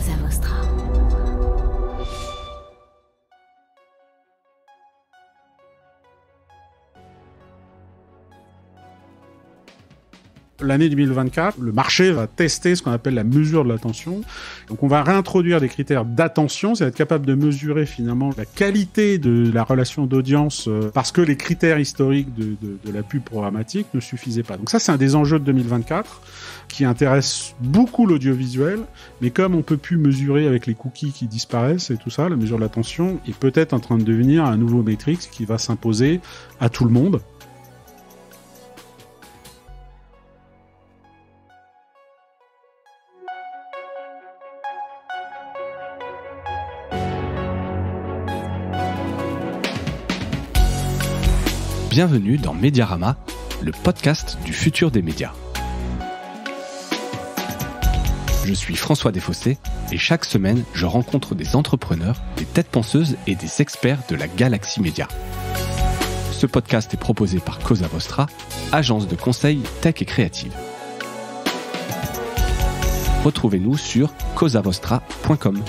Cosa Vostra. L'année 2024, le marché va tester ce qu'on appelle la mesure de l'attention. Donc on va réintroduire des critères d'attention, c'est être capable de mesurer finalement la qualité de la relation d'audience parce que les critères historiques de la pub programmatique ne suffisaient pas. Donc ça, c'est un des enjeux de 2024 qui intéresse beaucoup l'audiovisuel, mais comme on peut plus mesurer avec les cookies qui disparaissent et tout ça, la mesure de l'attention est peut-être en train de devenir un nouveau métrique qui va s'imposer à tout le monde. Bienvenue dans Mediarama, le podcast du futur des médias. Je suis François Desfossés et chaque semaine, je rencontre des entrepreneurs, des têtes penseuses et des experts de la galaxie média. Ce podcast est proposé par Cosa Vostra, agence de conseil tech et créative. Retrouvez-nous sur cosavostra.com.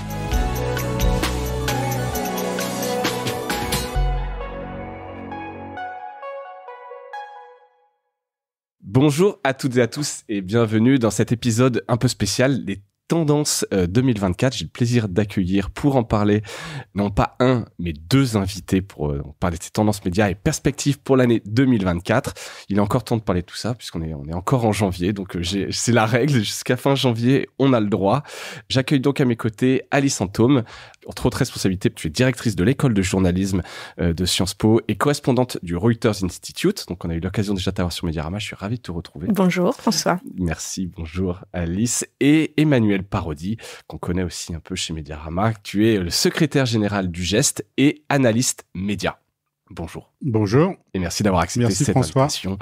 Bonjour à toutes et à tous et bienvenue dans cet épisode un peu spécial, les tendances 2024. J'ai le plaisir d'accueillir pour en parler, non pas un, mais deux invités pour parler de ces tendances médias et perspectives pour l'année 2024. Il est encore temps de parler de tout ça puisqu'on est encore en janvier, donc c'est la règle, jusqu'à fin janvier, on a le droit. J'accueille donc à mes côtés Alice Antôme. Entre autres responsabilités, tu es directrice de l'école de journalisme de Sciences Po et correspondante du Reuters Institute. Donc, on a eu l'occasion déjà de t'avoir sur Mediarama. Je suis ravi de te retrouver. Bonjour, François. Merci, bonjour Alice. Et Emmanuel Parodi, qu'on connaît aussi un peu chez Mediarama. Tu es le secrétaire général du GEST et analyste média. Bonjour. Bonjour. Et merci d'avoir accepté cette François. invitation.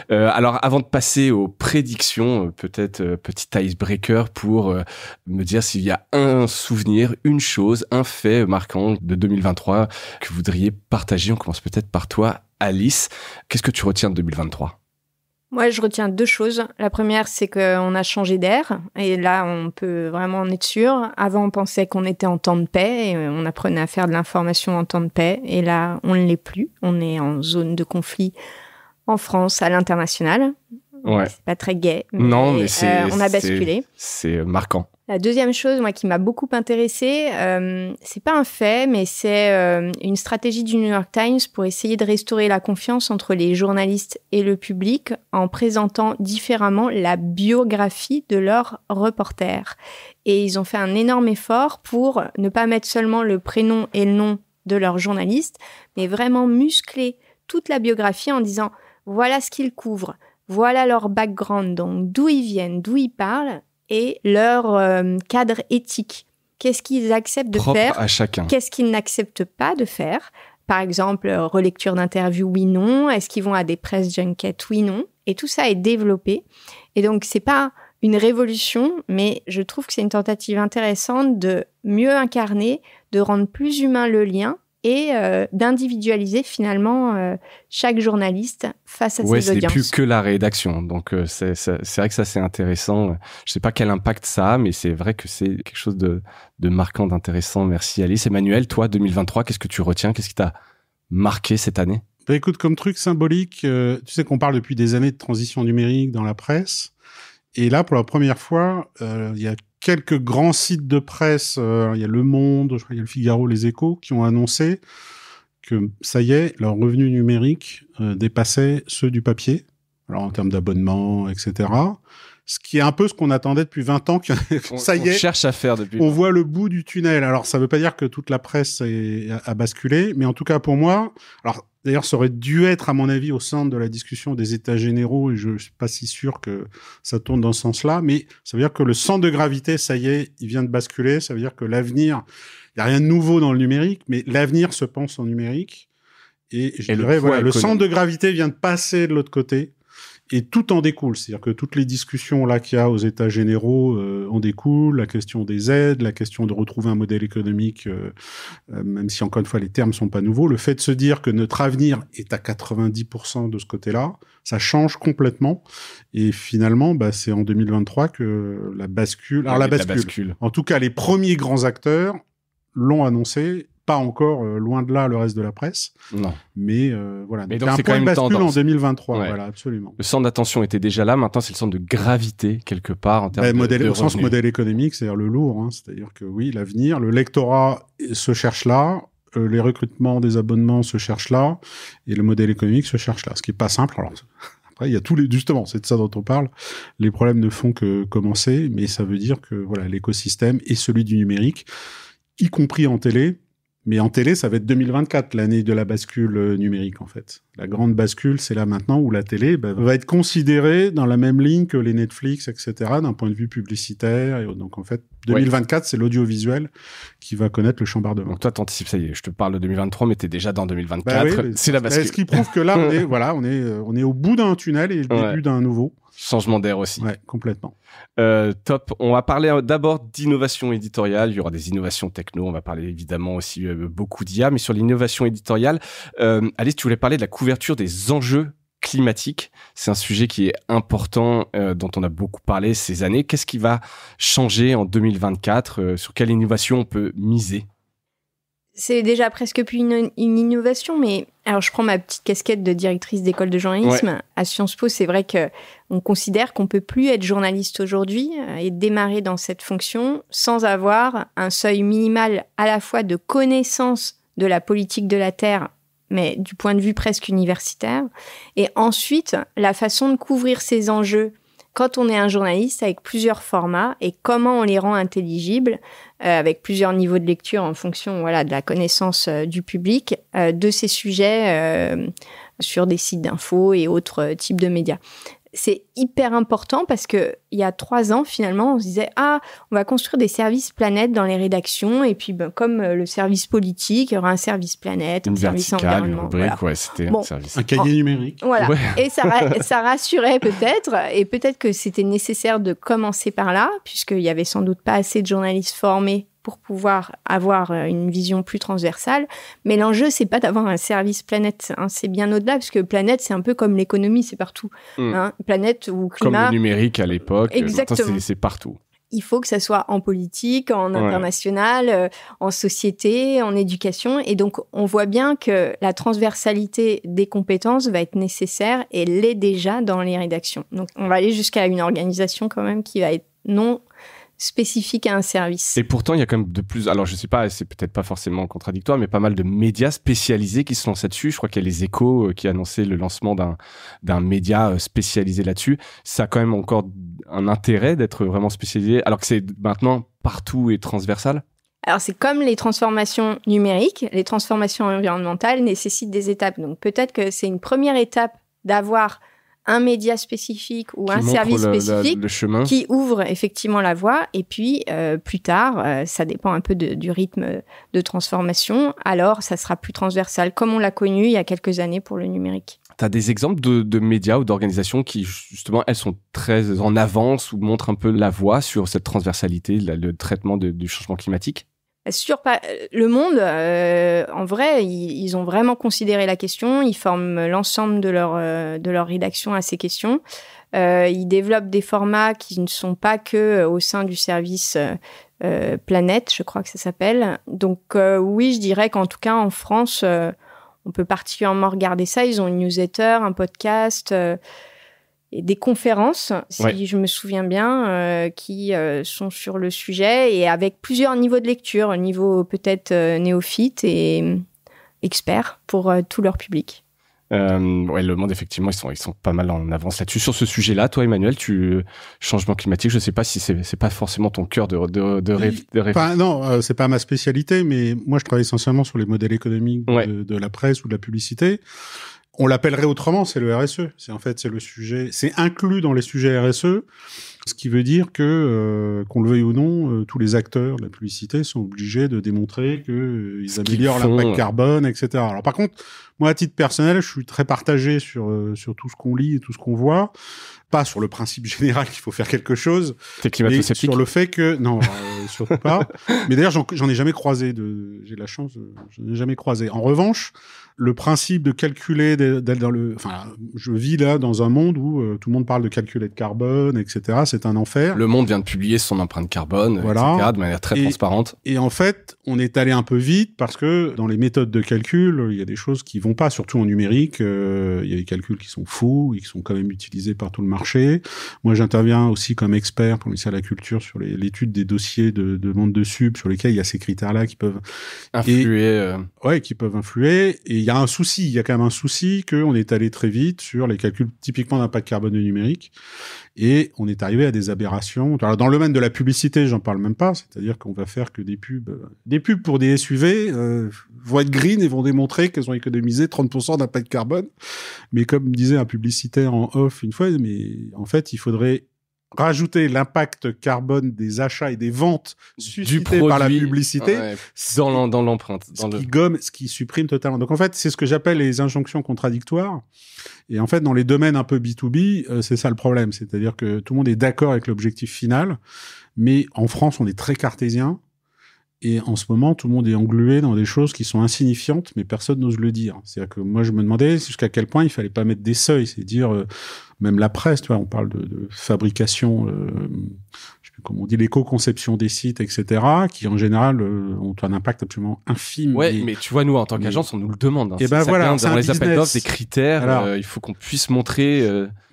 Alors, avant de passer aux prédictions, peut-être petit icebreaker pour me dire s'il y a un souvenir, une chose, un fait marquant de 2023 que vous voudriez partager. On commence peut-être par toi, Alice. Qu'est-ce que tu retiens de 2023 ? Moi, je retiens deux choses. La première, c'est qu'on a changé d'air. Et là, on peut vraiment en être sûr. Avant, on pensait qu'on était en temps de paix. Et on apprenait à faire de l'information en temps de paix. Et là, on ne l'est plus. On est en zone de conflit en France, à l'international. Ouais. C'est pas très gai. Non, mais on a basculé. C'est marquant. La deuxième chose, moi, qui m'a beaucoup intéressée, c'est pas un fait, mais c'est une stratégie du New York Times pour essayer de restaurer la confiance entre les journalistes et le public en présentant différemment la biographie de leurs reporters. Et ils ont fait un énorme effort pour ne pas mettre seulement le prénom et le nom de leurs journalistes, mais vraiment muscler toute la biographie en disant « voilà ce qu'ils couvrent ». Voilà leur background, donc d'où ils viennent, d'où ils parlent et leur cadre éthique. Qu'est-ce qu'ils acceptent de Propre faire ? À chacun. Qu'est-ce qu'ils n'acceptent pas de faire ? Par exemple, relecture d'interviews, oui, non. Est-ce qu'ils vont à des press junkets, oui, non. Et tout ça est développé. Et donc, c'est pas une révolution, mais je trouve que c'est une tentative intéressante de mieux incarner, de rendre plus humain le lien et d'individualiser finalement chaque journaliste face à ses audiences. C'est plus que la rédaction. Donc, c'est vrai que ça, c'est intéressant. Je sais pas quel impact ça a, mais c'est vrai que c'est quelque chose de marquant, d'intéressant. Merci Alice. Emmanuel, toi, 2023, qu'est-ce que tu retiens ? Qu'est-ce qui t'a marqué cette année ? Bah écoute, comme truc symbolique, tu sais qu'on parle depuis des années de transition numérique dans la presse. Et là, pour la première fois, il y a quelques grands sites de presse, il y a Le Monde, je crois qu'il y a Le Figaro, Les Échos, qui ont annoncé que, ça y est, leurs revenus numériques dépassaient ceux du papier, alors en termes d'abonnement, etc. Ce qui est un peu ce qu'on attendait depuis 20 ans, ça y est, on cherche à faire depuis. On voit le bout du tunnel. Alors, ça veut pas dire que toute la presse a basculé, mais en tout cas pour moi, alors d'ailleurs, ça aurait dû être, à mon avis, au centre de la discussion des États généraux, et je suis pas si sûr que ça tourne dans ce sens-là, mais ça veut dire que le centre de gravité, ça y est, il vient de basculer. Ça veut dire que l'avenir, il y a rien de nouveau dans le numérique, mais l'avenir se pense en numérique. Et je dirais, voilà, le centre de gravité vient de passer de l'autre côté. Et tout en découle, c'est-à-dire que toutes les discussions là qu'il y a aux États généraux en découlent, la question des aides, la question de retrouver un modèle économique, même si encore une fois les termes sont pas nouveaux, le fait de se dire que notre avenir est à 90% de ce côté-là, ça change complètement. Et finalement, c'est en 2023 que la bascule. Alors la bascule. En tout cas, les premiers grands acteurs l'ont annoncé. Pas encore, loin de là, le reste de la presse. Non. Mais voilà. Mais donc c'est quand même une bascule tendance. en 2023. Ouais. Voilà, absolument. Le centre d'attention était déjà là. Maintenant, c'est le centre de gravité, quelque part, en termes de au sens revenus. modèle économique, c'est-à-dire le lourd. Hein. C'est-à-dire que oui, l'avenir, le lectorat se cherche là, les recrutements des abonnements se cherchent là, et le modèle économique se cherche là. Ce qui est pas simple. Alors, après, il y a justement, c'est de ça dont on parle. Les problèmes ne font que commencer, mais ça veut dire que voilà, l'écosystème est celui du numérique, y compris en télé. Mais en télé, ça va être 2024, l'année de la bascule numérique, en fait. La grande bascule, c'est là maintenant où la télé va être considérée dans la même ligne que les Netflix, etc., d'un point de vue publicitaire. Et donc, en fait, 2024, c'est l'audiovisuel qui va connaître le chambardement. Donc toi, t'anticipes, ça y est, je te parle de 2023, mais t'es déjà dans 2024. Oui, c'est la bascule. Ce qui prouve que là, on est au bout d'un tunnel et le début d'un nouveau. Changement d'air aussi. Ouais, complètement. Top. On va parler d'abord d'innovation éditoriale. Il y aura des innovations techno. On va parler évidemment aussi beaucoup d'IA, mais sur l'innovation éditoriale, Alice, tu voulais parler de la couverture des enjeux climatiques. C'est un sujet qui est important, dont on a beaucoup parlé ces années. Qu'est-ce qui va changer en 2024 sur quelle innovation on peut miser? C'est déjà presque plus une innovation, mais alors je prends ma petite casquette de directrice d'école de journalisme. Ouais. À Sciences Po, c'est vrai qu'on considère qu'on peut plus être journaliste aujourd'hui et démarrer dans cette fonction sans avoir un seuil minimal à la fois de connaissance de la politique de la Terre, mais du point de vue presque universitaire, et ensuite la façon de couvrir ces enjeux quand on est un journaliste avec plusieurs formats et comment on les rend intelligibles avec plusieurs niveaux de lecture en fonction de la connaissance du public de ces sujets sur des sites d'infos et autres types de médias. C'est hyper important parce que il y a 3 ans, finalement, on se disait « Ah, on va construire des services planètes dans les rédactions. » Et puis, comme le service politique, il y aura un service planète, un service environnement. Une rubrique, voilà. C'était un service. Un cahier numérique. Voilà. Ouais. Et ça rassurait peut-être. Et peut-être que c'était nécessaire de commencer par là, puisqu'il y avait sans doute pas assez de journalistes formés pour pouvoir avoir une vision plus transversale. Mais l'enjeu, c'est pas d'avoir un service planète. Hein, c'est bien au-delà, parce que planète, c'est un peu comme l'économie, c'est partout. Hein, planète ou climat. Comme le numérique à l'époque. Exactement. C'est partout. Il faut que ça soit en politique, en international, en société, en éducation. Et donc, on voit bien que la transversalité des compétences va être nécessaire et l'est déjà dans les rédactions. Donc, on va aller jusqu'à une organisation quand même qui va être non spécifique à un service. Et pourtant, il y a quand même de plus... Alors, je sais pas, c'est peut-être pas forcément contradictoire, mais pas mal de médias spécialisés qui se lancent là-dessus. Je crois qu'il y a les Échos qui a annoncé le lancement d'un média spécialisé là-dessus. Ça a quand même encore un intérêt d'être vraiment spécialisé, alors que c'est maintenant partout et transversal. Alors, c'est comme les transformations numériques. Les transformations environnementales nécessitent des étapes. Donc, peut-être que c'est une première étape d'avoir un média spécifique ou un service spécifique qui ouvre effectivement la voie. Et puis, plus tard, ça dépend un peu du rythme de transformation. Alors, ça sera plus transversal, comme on l'a connu il y a quelques années pour le numérique. Tu as des exemples de médias ou d'organisations qui, justement, elles sont très en avance ou montrent un peu la voie sur cette transversalité, le traitement du changement climatique? Sur Le Monde, en vrai, ils ont vraiment considéré la question. Ils forment l'ensemble de leur rédaction à ces questions. Ils développent des formats qui ne sont pas que au sein du service Planète, je crois que ça s'appelle. Donc oui, je dirais qu'en tout cas en France, on peut particulièrement regarder ça. Ils ont une newsletter, un podcast. Et des conférences, si je me souviens bien, qui sont sur le sujet et avec plusieurs niveaux de lecture, niveau peut-être néophyte et expert pour tout leur public. Le Monde, effectivement, ils sont pas mal en avance là-dessus. Sur ce sujet-là, toi, Emmanuel, changement climatique, je sais pas si c'est pas forcément ton cœur de réflexion. Non, c'est pas ma spécialité, mais moi, je travaille essentiellement sur les modèles économiques de la presse ou de la publicité. On l'appellerait autrement, c'est le RSE. C'est le sujet, c'est inclus dans les sujets RSE, ce qui veut dire que, qu'on le veuille ou non, tous les acteurs de la publicité sont obligés de démontrer que ils améliorent l'impact carbone, etc. Alors par contre, moi à titre personnel, je suis très partagé sur tout ce qu'on lit et tout ce qu'on voit. Pas sur le principe général qu'il faut faire quelque chose, mais sur le fait que non, surtout pas. Mais d'ailleurs, j'en ai jamais croisé. J'ai la chance, j'en ai jamais croisé. En revanche, le principe de calculer je vis là dans un monde où tout le monde parle de calculer de carbone, etc. C'est un enfer. Le Monde vient de publier son empreinte carbone, voilà. etc., de manière très transparente. Et en fait, on est allé un peu vite parce que dans les méthodes de calcul, il y a des choses qui vont pas, surtout en numérique. Il y a des calculs qui sont faux et qui sont quand même utilisés par tout le marché. Moi, j'interviens aussi comme expert pour le ministère de la Culture sur l'étude des dossiers de demande de sub sur lesquels il y a ces critères-là qui peuvent influer. Qui peuvent influer. Et il y a un souci, il y a quand même un souci qu'on est allé très vite sur les calculs typiquement d'impact carbone du numérique. Et on est arrivé à des aberrations. Alors, dans le domaine de la publicité, j'en parle même pas. C'est-à-dire qu'on va faire que des pubs pour des SUV vont être green et vont démontrer qu'elles ont économisé 30% d'impact carbone. Mais comme disait un publicitaire en off une fois, mais en fait, il faudrait rajouter l'impact carbone des achats et des ventes suscités par la publicité dans l'empreinte. Ce qui supprime totalement. Donc en fait, c'est ce que j'appelle les injonctions contradictoires. Et en fait, dans les domaines un peu B2B, c'est ça le problème. C'est-à-dire que tout le monde est d'accord avec l'objectif final, mais en France, on est très cartésien. Et en ce moment, tout le monde est englué dans des choses qui sont insignifiantes, mais personne n'ose le dire. C'est-à-dire que moi, je me demandais jusqu'à quel point il fallait pas mettre des seuils. C'est dire, même la presse, tu vois, on parle de fabrication, je sais plus comment on dit, l'éco-conception des sites, etc., qui en général ont un impact absolument infime. Ouais, mais tu vois, nous, en tant qu'agence, on nous le demande. Hein. Et ben voilà, dans les appels d'offres, des critères, il faut qu'on puisse montrer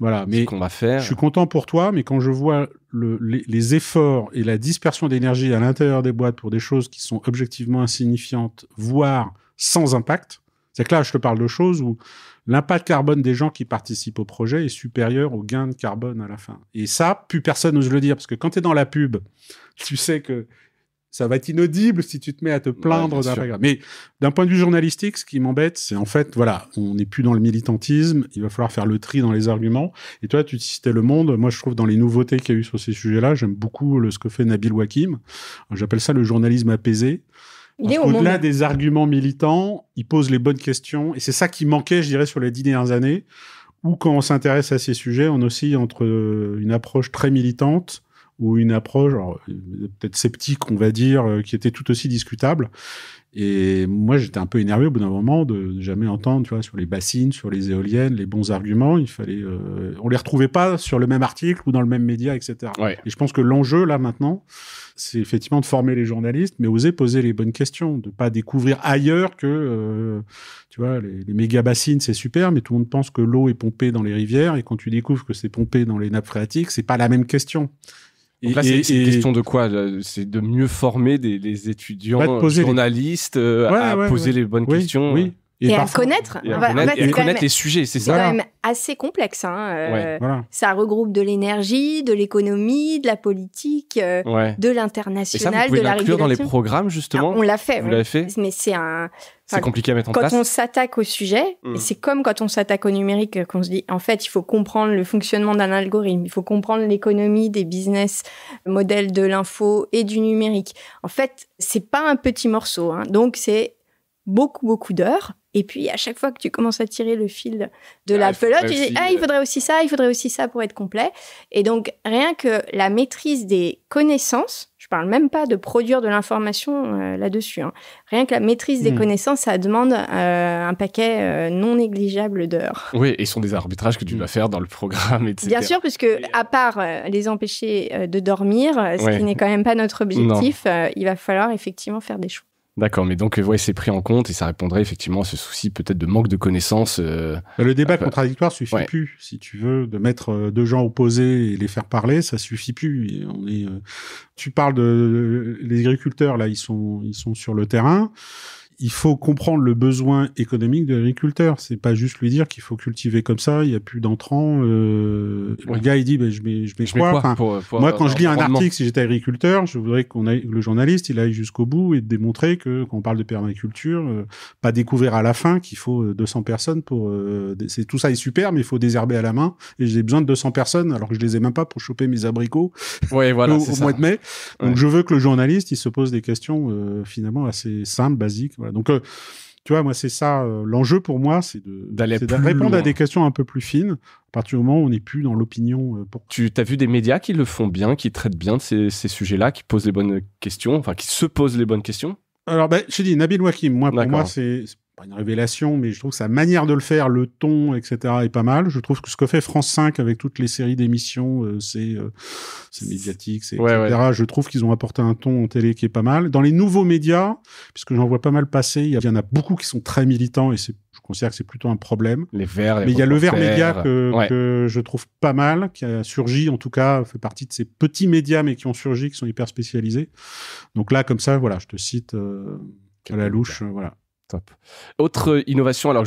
ce qu'on va faire. Je suis content pour toi, mais quand je vois les efforts et la dispersion d'énergie à l'intérieur des boîtes pour des choses qui sont objectivement insignifiantes, voire sans impact, c'est que là, je te parle de choses où l'impact carbone des gens qui participent au projet est supérieur au gain de carbone à la fin. Et ça, plus personne n'ose le dire, parce que quand tu es dans la pub, tu sais que ça va être inaudible si tu te mets à te plaindre d'impact. Mais d'un point de vue journalistique, ce qui m'embête, c'est en fait, voilà, on n'est plus dans le militantisme, il va falloir faire le tri dans les arguments. Et toi, tu citais Le Monde. Moi, je trouve dans les nouveautés qu'il y a eu sur ces sujets-là, j'aime beaucoup ce que fait Nabil Wakim. J'appelle ça le journalisme apaisé. Au-delà des arguments militants, il pose les bonnes questions. Et c'est ça qui manquait, je dirais, sur les 10 dernières années, où quand on s'intéresse à ces sujets, on oscille entre une approche très militante ou une approche peut-être sceptique, on va dire, qui était tout aussi discutable. Et moi, j'étais un peu énervé au bout d'un moment de jamais entendre, tu vois, sur les bassines, sur les éoliennes, les bons arguments. Il fallait, on les retrouvait pas sur le même article ou dans le même média, etc. Ouais. Et je pense que l'enjeu là maintenant, c'est effectivement de former les journalistes, mais oser poser les bonnes questions, de pas découvrir ailleurs que, tu vois, les méga bassines, c'est super, mais tout le monde pense que l'eau est pompée dans les rivières, et quand tu découvres que c'est pompé dans les nappes phréatiques, c'est pas la même question. Donc là, c'est une question de quoi? C'est de mieux former les étudiants journalistes à poser les bonnes questions. Oui. Et à connaître. Et connaître les sujets, c'est ça. C'est quand même assez complexe. Ça regroupe de l'énergie, de l'économie, de la politique, de l'international, de la régulation. Et ça, vous pouvez l'inclure dans les programmes, justement? Alors, on l'a fait. Vous l'avez fait? Mais c'est compliqué à mettre en place. Quand on s'attaque au sujet, et c'est comme quand on s'attaque au numérique, qu'on se dit, en fait, il faut comprendre le fonctionnement d'un algorithme, il faut comprendre l'économie des business modèles de l'info et du numérique. En fait, c'est pas un petit morceau. Donc, c'est beaucoup d'heures. Et puis, à chaque fois que tu commences à tirer le fil de la pelote, tu dis, il faudrait aussi ça pour être complet. Et donc, rien que la maîtrise des connaissances, je parle même pas de produire de l'information là-dessus, rien que la maîtrise des connaissances, ça demande un paquet non négligeable d'heures. Oui, et ce sont des arbitrages que tu dois faire dans le programme, etc. Bien sûr, puisque à part les empêcher de dormir, ce qui n'est quand même pas notre objectif, il va falloir effectivement faire des choix. D'accord, mais donc c'est pris en compte et ça répondrait effectivement à ce souci peut-être de manque de connaissances. Le débat contradictoire suffit plus. Si tu veux, de mettre deux gens opposés et les faire parler, ça suffit plus. Tu parles les agriculteurs là, ils sont sur le terrain. il faut comprendre le besoin économique de l'agriculteur. C'est pas juste lui dire qu'il faut cultiver comme ça, il y a plus d'entrants. Le gars, il dit, je mets quoi, enfin, moi, quand je lis un article, si j'étais agriculteur, je voudrais le journaliste, il aille jusqu'au bout et démontrer que, quand on parle de permaculture, pas découvert à la fin qu'il faut 200 personnes pour, tout ça est super, mais il faut désherber à la main, et j'ai besoin de 200 personnes, alors que je les ai même pas pour choper mes abricots voilà, au mois de mai. Donc, je veux que le journaliste, il se pose des questions, finalement, assez simples, basiques, voilà. Donc, tu vois, moi, c'est ça, l'enjeu pour moi, c'est de répondre à des questions un peu plus fines, à partir du moment où on n'est plus dans l'opinion. Tu as vu des médias qui le font bien, qui traitent bien de ces sujets-là, qui posent les bonnes questions, enfin, qui se posent les bonnes questions? Alors, je dis, Nabil Wakim, pour moi, c'est pas une révélation, mais je trouve que sa manière de le faire, le ton, etc., est pas mal. Je trouve que ce que fait France 5 avec toutes les séries d'émissions, c'est médiatique, etc. Je trouve qu'ils ont apporté un ton en télé qui est pas mal. Dans les nouveaux médias, puisque j'en vois pas mal passer, il y en a beaucoup qui sont très militants, et je considère que c'est plutôt un problème. Les Verts, mais il y a le Vert Média que je trouve pas mal, qui a surgi, en tout cas, fait partie de ces petits médias, mais qui ont surgi, qui sont hyper spécialisés. Donc là, comme ça, voilà, je te cite à la louche, voilà. Top. Autre innovation, alors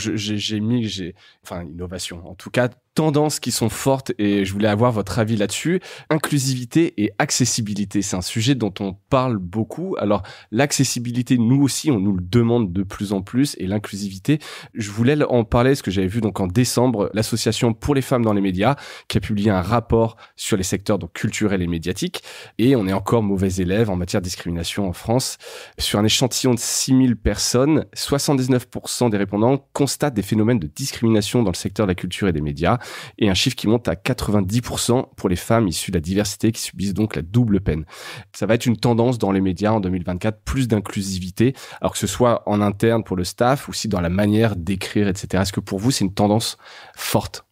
innovation, en tout cas, tendances qui sont fortes, et je voulais avoir votre avis là-dessus. Inclusivité et accessibilité, c'est un sujet dont on parle beaucoup. Alors, l'accessibilité, nous aussi, on nous le demande de plus en plus, et l'inclusivité, je voulais en parler, parce que j'avais vu donc en décembre, l'association pour les femmes dans les médias, qui a publié un rapport sur les secteurs donc culturels et médiatiques, et on est encore mauvais élèves en matière de discrimination en France. Sur un échantillon de 6000 personnes, 79% des répondants constatent des phénomènes de discrimination dans le secteur de la culture et des médias, et un chiffre qui monte à 90% pour les femmes issues de la diversité qui subissent donc la double peine. Ça va être une tendance dans les médias en 2024, plus d'inclusivité, alors que ce soit en interne pour le staff, ou aussi dans la manière d'écrire, etc. Est-ce que pour vous, c'est une tendance forte?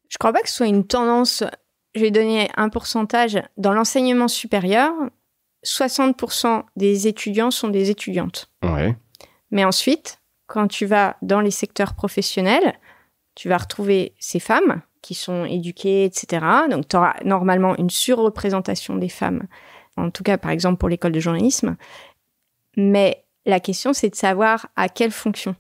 Je crois pas que ce soit une tendance. Je vais donner un pourcentage. Dans l'enseignement supérieur, 60% des étudiants sont des étudiantes. Ouais. Mais ensuite, quand tu vas dans les secteurs professionnels, tu vas retrouver ces femmes qui sont éduquées, etc. Donc, tu auras normalement une surreprésentation des femmes, en tout cas, par exemple, pour l'école de journalisme. Mais la question, c'est de savoir à quelle fonction.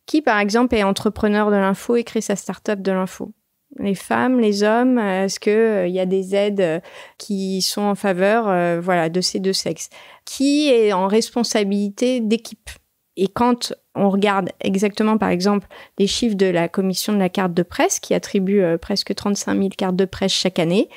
Qui, par exemple, est entrepreneur de l'info et crée sa start-up de l'info? Les femmes, les hommes, est-ce qu'il y a des aides qui sont en faveur de ces deux sexes? Qui est en responsabilité d'équipe? Et quand on regarde exactement, par exemple, les chiffres de la commission de la carte de presse, qui attribue presque 35 000 cartes de presse chaque année,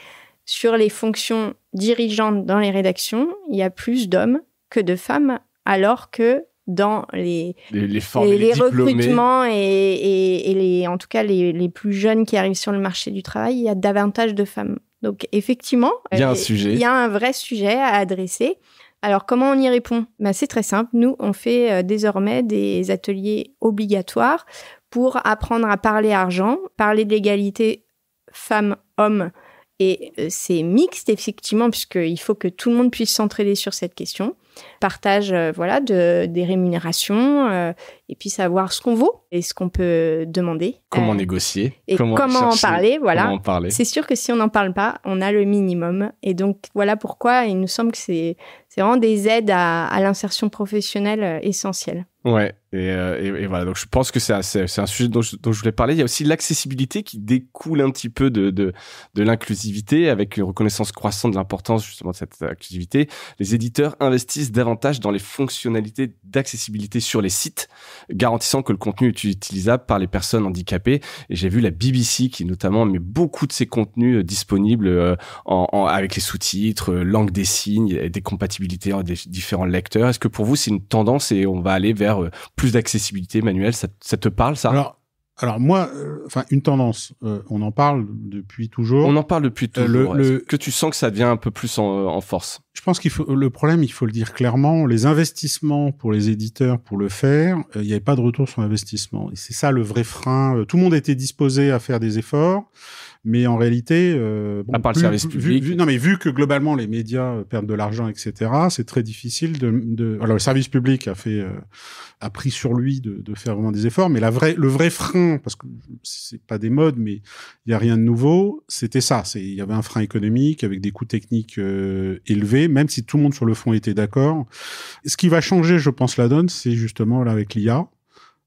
sur les fonctions dirigeantes dans les rédactions, il y a plus d'hommes que de femmes, alors que dans les recrutements et en tout cas les plus jeunes qui arrivent sur le marché du travail, il y a davantage de femmes. Donc effectivement, il y a un vrai sujet à adresser. Alors, comment on y répond? C'est très simple. Nous, on fait désormais des ateliers obligatoires pour apprendre à parler argent, parler de l'égalité femmes-hommes. Et c'est mixte, effectivement, puisqu'il faut que tout le monde puisse s'entraider sur cette question. Partage des rémunérations, et puis savoir ce qu'on vaut et ce qu'on peut demander. Comment négocier. Et comment en parler, voilà. Comment en parler. C'est sûr que si on n'en parle pas, on a le minimum. Et donc, voilà pourquoi il nous semble que c'est vraiment des aides à l'insertion professionnelle essentielles. Ouais, et voilà. Donc, je pense que c'est un sujet dont je voulais parler. Il y a aussi l'accessibilité qui découle un petit peu de l'inclusivité, avec une reconnaissance croissante de l'importance justement de cette inclusivité. Les éditeurs investissent davantage dans les fonctionnalités d'accessibilité sur les sites, garantissant que le contenu est utilisable par les personnes handicapées. Et j'ai vu la BBC qui notamment met beaucoup de ses contenus disponibles avec les sous-titres, langue des signes, et des compatibilités des différents lecteurs. Est-ce que pour vous c'est une tendance et on va aller vers plus d'accessibilité manuelle? Ça te parle, ça? Alors moi, une tendance, on en parle depuis toujours. On en parle depuis toujours. Est-ce que tu sens que ça devient un peu plus en force? Je pense le problème, il faut le dire clairement, les investissements pour les éditeurs pour le faire, il n'y avait pas de retour sur investissement. Et c'est ça le vrai frein. Tout le monde était disposé à faire des efforts. Mais en réalité, à part le service public. Vu que globalement les médias perdent de l'argent, etc., c'est très difficile alors le service public a pris sur lui de faire vraiment des efforts, mais le vrai frein, parce que c'est pas des modes, mais il y a rien de nouveau, c'était ça. Il y avait un frein économique avec des coûts techniques élevés, même si tout le monde sur le fond était d'accord. Ce qui va changer, je pense, la donne, c'est justement là avec l'IA.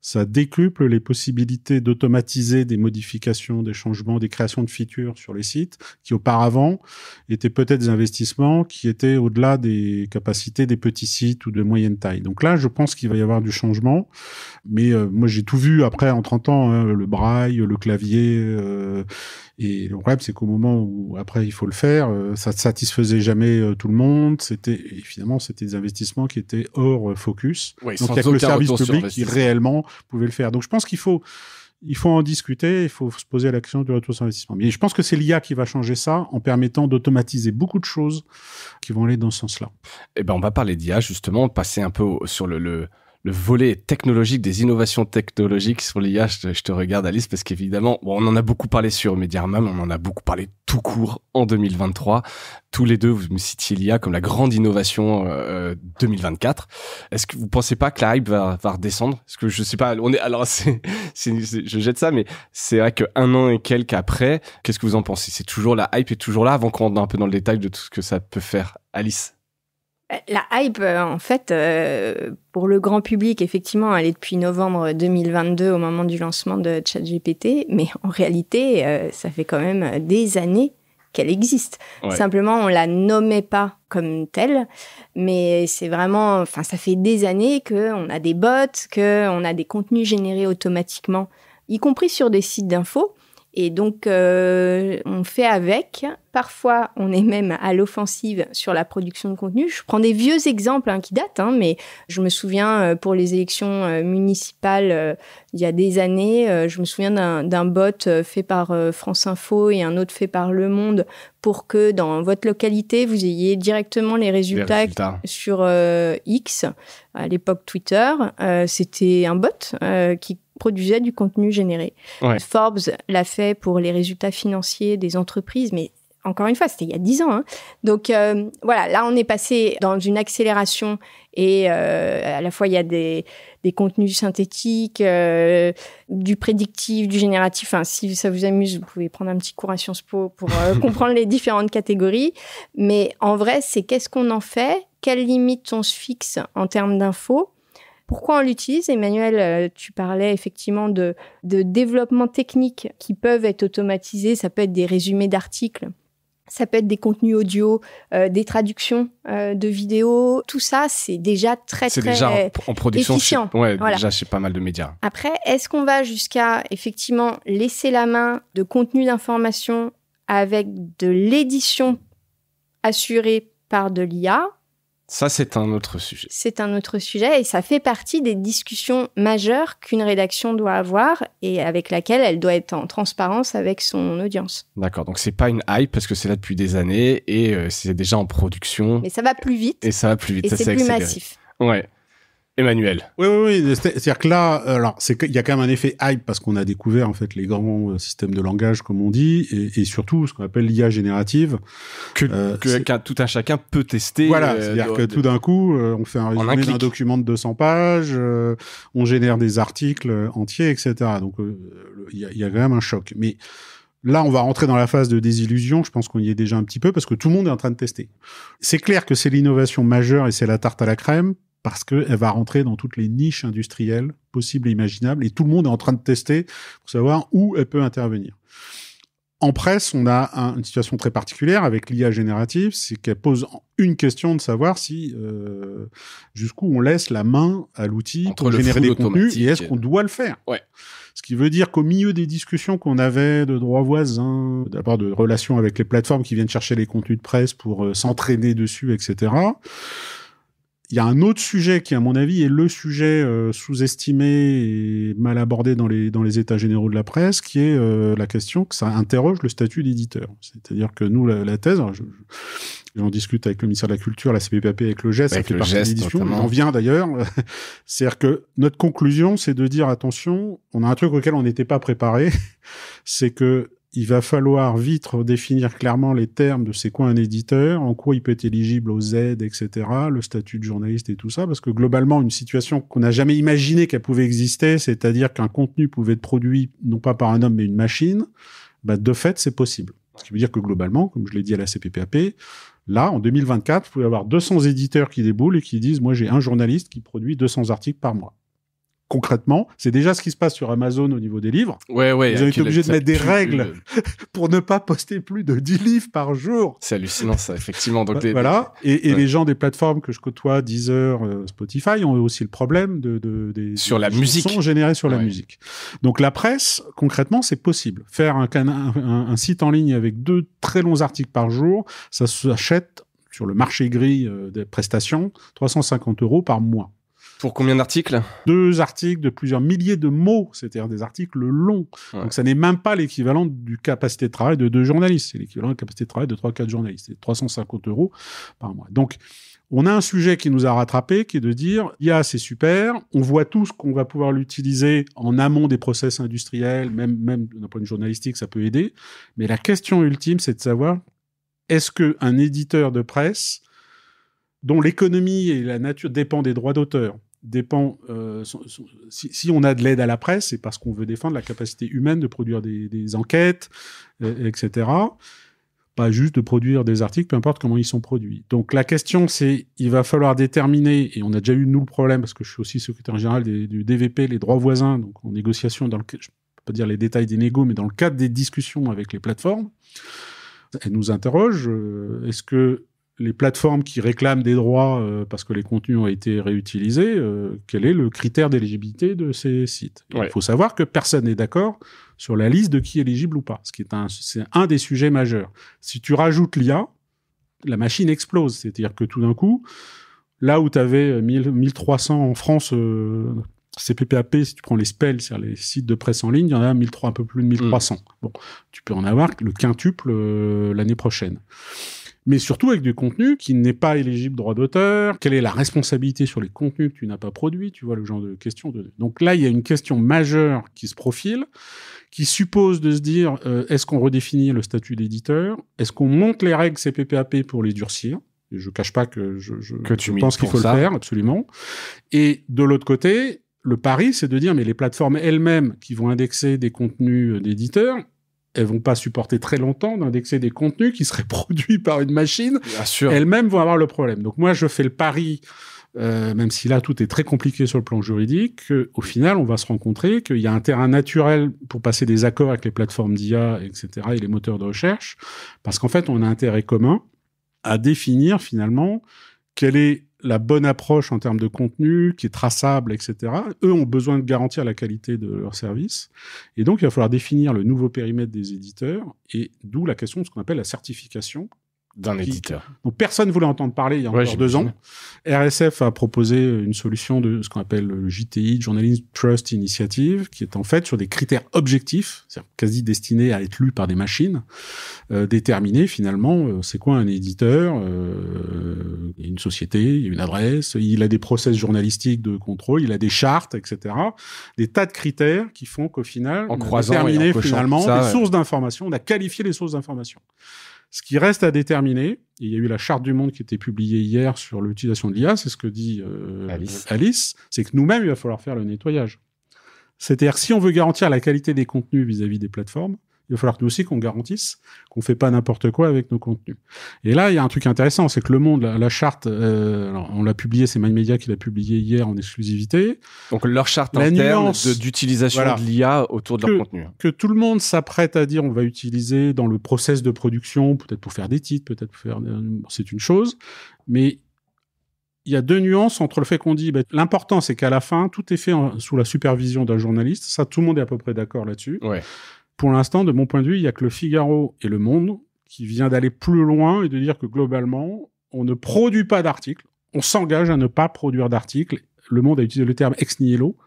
Ça décuple les possibilités d'automatiser des modifications, des changements, des créations de features sur les sites qui auparavant étaient peut-être des investissements qui étaient au-delà des capacités des petits sites ou de moyenne taille. Donc là, je pense qu'il va y avoir du changement. Mais moi, j'ai tout vu après en 30 ans, hein, le braille, le clavier. Et le problème, c'est qu'au moment où après il faut le faire, ça ne satisfaisait jamais tout le monde. Finalement, c'était des investissements qui étaient hors focus. Oui, donc il n'y a que le service public qui réellement pouvait le faire. Donc je pense qu'il faut en discuter, il faut se poser la question du retour sur investissement. Mais je pense que c'est l'IA qui va changer ça en permettant d'automatiser beaucoup de choses qui vont aller dans ce sens-là. Eh ben, on va parler d'IA justement, passer un peu sur le volet technologique, des innovations technologiques sur l'IA. Je te regarde, Alice, parce qu'évidemment, on en a beaucoup parlé sur Mediarmam, on en a beaucoup parlé tout court en 2023. Tous les deux, vous me citiez l'IA comme la grande innovation 2024. Est-ce que vous pensez pas que la hype va redescendre? Parce que je sais pas, je jette ça, mais c'est vrai qu'un an et quelques après, qu'est-ce que vous en pensez? C'est toujours la hype est toujours là avant qu'on rentre un peu dans le détail de tout ce que ça peut faire. Alice? La hype, en fait, pour le grand public, effectivement, elle est depuis novembre 2022 au moment du lancement de ChatGPT, mais en réalité, ça fait quand même des années qu'elle existe. Ouais. Simplement, on la nommait pas comme telle, mais c'est vraiment, ça fait des années qu'on a des bots, qu'on a des contenus générés automatiquement, y compris sur des sites d'infos. Et donc, on fait avec. Parfois, on est même à l'offensive sur la production de contenu. Je prends des vieux exemples qui datent, mais je me souviens, pour les élections municipales, il y a des années, je me souviens d'un bot fait par France Info et un autre fait par Le Monde pour que dans votre localité, vous ayez directement les résultats. Sur X, à l'époque Twitter. C'était un bot qui produisait du contenu généré. Ouais. Forbes l'a fait pour les résultats financiers des entreprises, mais encore une fois, c'était il y a 10 ans. Donc voilà, là on est passé dans une accélération et à la fois il y a des contenus synthétiques, du prédictif, du génératif. Si ça vous amuse, vous pouvez prendre un petit cours à Sciences Po pour comprendre les différentes catégories. Mais en vrai, c'est qu'est-ce qu'on en fait? Quelles limites on se fixe en termes d'infos? Pourquoi on l'utilise? Emmanuel, tu parlais effectivement de développement technique qui peuvent être automatisés. Ça peut être des résumés d'articles, ça peut être des contenus audio, des traductions de vidéos. Tout ça, c'est déjà très déjà en production efficient. Voilà. Déjà chez pas mal de médias. Après, est-ce qu'on va jusqu'à effectivement laisser la main de contenu d'information avec de l'édition assurée par de l'IA? Ça, c'est un autre sujet. C'est un autre sujet et ça fait partie des discussions majeures qu'une rédaction doit avoir et avec laquelle elle doit être en transparence avec son audience. D'accord, donc c'est pas une hype parce que c'est là depuis des années et c'est déjà en production. Mais ça va plus vite. Et ça va plus vite. Et ça, c'est plus massif. Ouais. Emmanuel. Oui. C'est-à-dire que là, alors il y a quand même un effet hype parce qu'on a découvert en fait les grands systèmes de langage, comme on dit, et surtout ce qu'on appelle l'IA générative, que tout un chacun peut tester. Voilà, c'est-à-dire que tout d'un coup, on fait un résumé d'un document de 200 pages, on génère des articles entiers, etc. Donc il y a quand même un choc. Mais là, on va rentrer dans la phase de désillusion. Je pense qu'on y est déjà un petit peu parce que tout le monde est en train de tester. C'est clair que c'est l'innovation majeure et c'est la tarte à la crème, parce qu'elle va rentrer dans toutes les niches industrielles possibles et imaginables, et tout le monde est en train de tester pour savoir où elle peut intervenir. En presse, on a une situation très particulière avec l'IA générative, c'est qu'elle pose une question de savoir si jusqu'où on laisse la main à l'outil pour générer des contenus, et est-ce qu'on doit le faire? Ouais. Ce qui veut dire qu'au milieu des discussions qu'on avait de droits voisins, d'abord de relations avec les plateformes qui viennent chercher les contenus de presse pour s'entraîner dessus, etc., il y a un autre sujet qui, à mon avis, est le sujet sous-estimé et mal abordé dans les états généraux de la presse, qui est la question que ça interroge le statut d'éditeur. C'est-à-dire que nous, la thèse, j'en discute avec le ministère de la Culture, la CPPAP, avec le GEST, ça fait partie de l'édition, j'en viens d'ailleurs. C'est-à-dire que notre conclusion, c'est de dire, attention, on a un truc auquel on n'était pas préparé, c'est que il va falloir vite redéfinir clairement les termes de c'est quoi un éditeur, en quoi il peut être éligible aux aides, etc., le statut de journaliste et tout ça, parce que globalement, une situation qu'on n'a jamais imaginé qu'elle pouvait exister, c'est-à-dire qu'un contenu pouvait être produit non pas par un homme mais une machine, de fait, c'est possible. Ce qui veut dire que globalement, comme je l'ai dit à la CPPAP, là, en 2024, vous pouvez avoir 200 éditeurs qui déboulent et qui disent « Moi, j'ai un journaliste qui produit 200 articles par mois ». Concrètement, c'est déjà ce qui se passe sur Amazon au niveau des livres. Ouais. Ils ont été obligés de mettre des règles pour ne pas poster plus de 10 livres par jour. C'est hallucinant, ça, effectivement. Donc, voilà. Et les gens des plateformes que je côtoie, Deezer, Spotify, ont aussi le problème des sur la musique. Sons générés sur la musique. Donc, la presse, concrètement, c'est possible. Faire un site en ligne avec 2 très longs articles par jour, ça s'achète sur le marché gris des prestations, 350 € par mois. Pour combien d'articles ? 2 articles de plusieurs milliers de mots, c'est-à-dire des articles longs. Ouais. Donc, ça n'est même pas l'équivalent du capacité de travail de 2 journalistes. C'est l'équivalent de la capacité de travail de 3-4 journalistes. C'est 350 € par mois. Donc, on a un sujet qui nous a rattrapé, qui est de dire, IA, c'est super, on voit tous qu'on va pouvoir l'utiliser en amont des process industriels, même d'un point de vue journalistique, ça peut aider. Mais la question ultime, c'est de savoir, est-ce qu'un éditeur de presse, dont l'économie et la nature dépendent des droits d'auteur, si on a de l'aide à la presse, c'est parce qu'on veut défendre la capacité humaine de produire des enquêtes, etc. Pas juste de produire des articles, peu importe comment ils sont produits. Donc la question, c'est, il va falloir déterminer, et on a déjà eu nous le problème, parce que je suis aussi secrétaire général du DVP, les droits voisins, donc en négociation, je ne peux pas dire les détails des négos, mais dans le cadre des discussions avec les plateformes, elles nous interrogent, est-ce que les plateformes qui réclament des droits parce que les contenus ont été réutilisés, quel est le critère d'éligibilité de ces sites ? Il faut savoir que personne n'est d'accord sur la liste de qui est éligible ou pas, c'est un des sujets majeurs. Si tu rajoutes l'IA, la machine explose. C'est-à-dire que tout d'un coup, là où tu avais 1300 en France, CPPAP, si tu prends les spells, c'est-à-dire les sites de presse en ligne, il y en a un peu plus de 1300. Bon, tu peux en avoir le quintuple l'année prochaine. Mais surtout avec du contenu qui n'est pas éligible droit d'auteur. Quelle est la responsabilité sur les contenus que tu n'as pas produits ? Tu vois le genre de questions. Donc là, il y a une question majeure qui se profile, qui suppose de se dire, est-ce qu'on redéfinit le statut d'éditeur ? Est-ce qu'on monte les règles CPPAP pour les durcir ? Et je ne cache pas que je pense qu'il faut le faire, absolument. Et de l'autre côté, le pari, c'est de dire, mais les plateformes elles-mêmes qui vont indexer des contenus d'éditeurs, elles vont pas supporter très longtemps d'indexer des contenus qui seraient produits par une machine. Bien sûr. Elles-mêmes vont avoir le problème. Donc moi, je fais le pari, même si là, tout est très compliqué sur le plan juridique, qu'au final, on va se rencontrer, qu'il y a un terrain naturel pour passer des accords avec les plateformes d'IA, etc., et les moteurs de recherche, parce qu'en fait, on a intérêt commun à définir, finalement, quelle est la bonne approche en termes de contenu, qui est traçable, etc. Eux ont besoin de garantir la qualité de leur service. Et donc, il va falloir définir le nouveau périmètre des éditeurs, et d'où la question de ce qu'on appelle la certification d'un éditeur. Donc, personne ne voulait entendre parler il y a encore 2 ans. RSF a proposé une solution de ce qu'on appelle le JTI, Journalism Trust Initiative, qui est en fait sur des critères objectifs, c'est-à-dire quasi destinés à être lus par des machines, déterminer finalement c'est quoi un éditeur, il y a une société, il y a une adresse, il a des process journalistiques de contrôle, il a des chartes, etc. Des tas de critères qui font qu'au final, on a déterminé finalement des sources d'information, on a qualifié les sources d'information. Ce qui reste à déterminer, et il y a eu la charte du monde qui a été publiée hier sur l'utilisation de l'IA, c'est ce que dit Alice, c'est que nous-mêmes, il va falloir faire le nettoyage. C'est-à-dire, si on veut garantir la qualité des contenus vis-à-vis des plateformes, il va falloir que nous aussi qu'on garantisse qu'on fait pas n'importe quoi avec nos contenus. Et là, il y a un truc intéressant, c'est que Le Monde, la charte, alors on l'a publié, c'est MindMedia qui l'a publié hier en exclusivité. Donc leur charte interne d'utilisation de l'IA autour de leur contenu. Que tout le monde s'apprête à dire on va utiliser dans le process de production, peut-être pour faire des titres, peut-être pour faire... c'est une chose, mais il y a 2 nuances entre le fait qu'on dit l'important c'est qu'à la fin, tout est fait sous la supervision d'un journaliste. Ça, tout le monde est à peu près d'accord là-dessus. Ouais. Pour l'instant, de mon point de vue, il n'y a que Le Figaro et Le Monde qui vient d'aller plus loin et de dire que globalement, on ne produit pas d'articles, on s'engage à ne pas produire d'articles. Le Monde a utilisé le terme ex nihilo,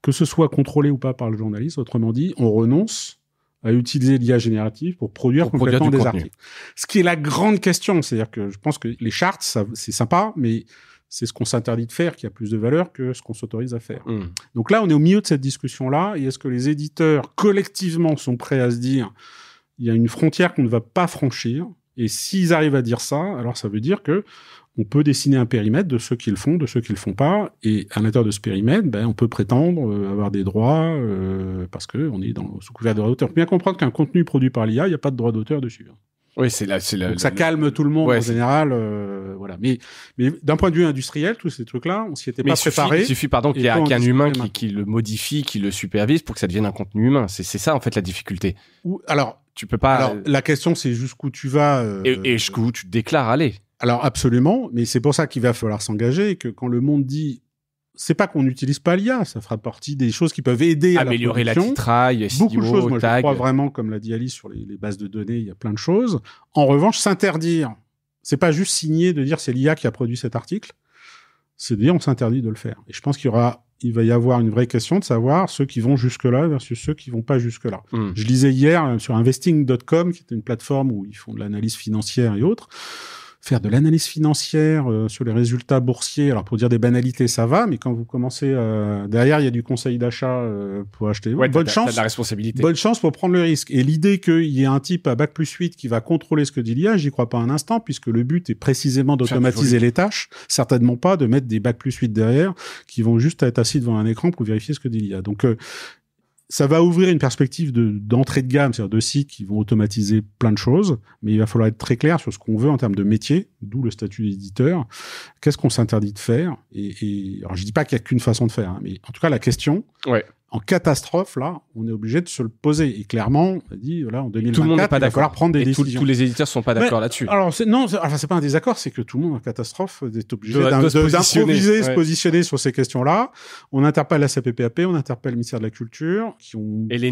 que ce soit contrôlé ou pas par le journaliste. Autrement dit, on renonce à utiliser l'IA générative pour produire complètement des articles. Ce qui est la grande question, c'est-à-dire que je pense que les chartes, c'est sympa, mais c'est ce qu'on s'interdit de faire qui a plus de valeur que ce qu'on s'autorise à faire. Donc là, on est au milieu de cette discussion-là. Et est-ce que les éditeurs, collectivement, sont prêts à se dire il y a une frontière qu'on ne va pas franchir. Et s'ils arrivent à dire ça, alors ça veut dire que on peut dessiner un périmètre de ceux qui le font, de ceux qui le font pas. Et à l'intérieur de ce périmètre, on peut prétendre avoir des droits parce que on est sous couvert de droits d'auteur. Faut bien comprendre qu'un contenu produit par l'IA, il n'y a pas de droit d'auteur dessus. Oui, donc ça calme tout le monde en général, voilà. Mais d'un point de vue industriel, tous ces trucs-là, on s'y était pas préparé. Il suffit qu'il y ait un humain qui le modifie, qui le supervise pour que ça devienne un contenu humain. C'est ça en fait la difficulté. Alors, tu peux pas. Alors la question c'est jusqu'où tu vas. Et jusqu'où tu te déclares aller. Alors absolument, mais c'est pour ça qu'il va falloir s'engager et que quand le monde dit c'est pas qu'on n'utilise pas l'IA, ça fera partie des choses qui peuvent aider à améliorer la production. Titraille, SEO, beaucoup de choses. Moi, tag. je crois vraiment, comme l'a dit Alice, sur les bases de données, il y a plein de choses. En revanche, s'interdire, c'est pas juste signer de dire c'est l'IA qui a produit cet article, c'est de dire on s'interdit de le faire. Et je pense qu'il va y avoir une vraie question de savoir ceux qui vont jusque-là versus ceux qui vont pas jusque-là. Je lisais hier sur investing.com, qui était une plateforme où ils font de l'analyse financière et autres. Faire de l'analyse financière sur les résultats boursiers, alors pour dire des banalités, ça va, mais quand vous commencez derrière, il y a du conseil d'achat pour acheter. Ouais, bonne chance. T'as de la responsabilité. Bonne chance pour prendre le risque. Et l'idée qu'il y ait un type à Bac+8 qui va contrôler ce que dit l'IA, j'y crois pas un instant, puisque le but est précisément d'automatiser les tâches, certainement pas de mettre des Bac+8 derrière qui vont juste être assis devant un écran pour vérifier ce que dit l'IA. Donc ça va ouvrir une perspective d'entrée de gamme, c'est-à-dire de sites qui vont automatiser plein de choses, mais il va falloir être très clair sur ce qu'on veut en termes de métier, d'où le statut d'éditeur. Qu'est-ce qu'on s'interdit de faire alors je dis pas qu'il y a qu'une façon de faire, mais en tout cas la question. Ouais. En catastrophe, là, on est obligé de se le poser. Et clairement, on a dit, là, en 2024, tout le monde n'est pas il va falloir prendre des décisions. Tous les éditeurs sont pas d'accord là-dessus. Alors, c'est pas un désaccord, c'est que tout le monde en catastrophe est obligé d'improviser, se positionner sur ces questions-là. On interpelle la CPPAP, on interpelle le ministère de la Culture, qui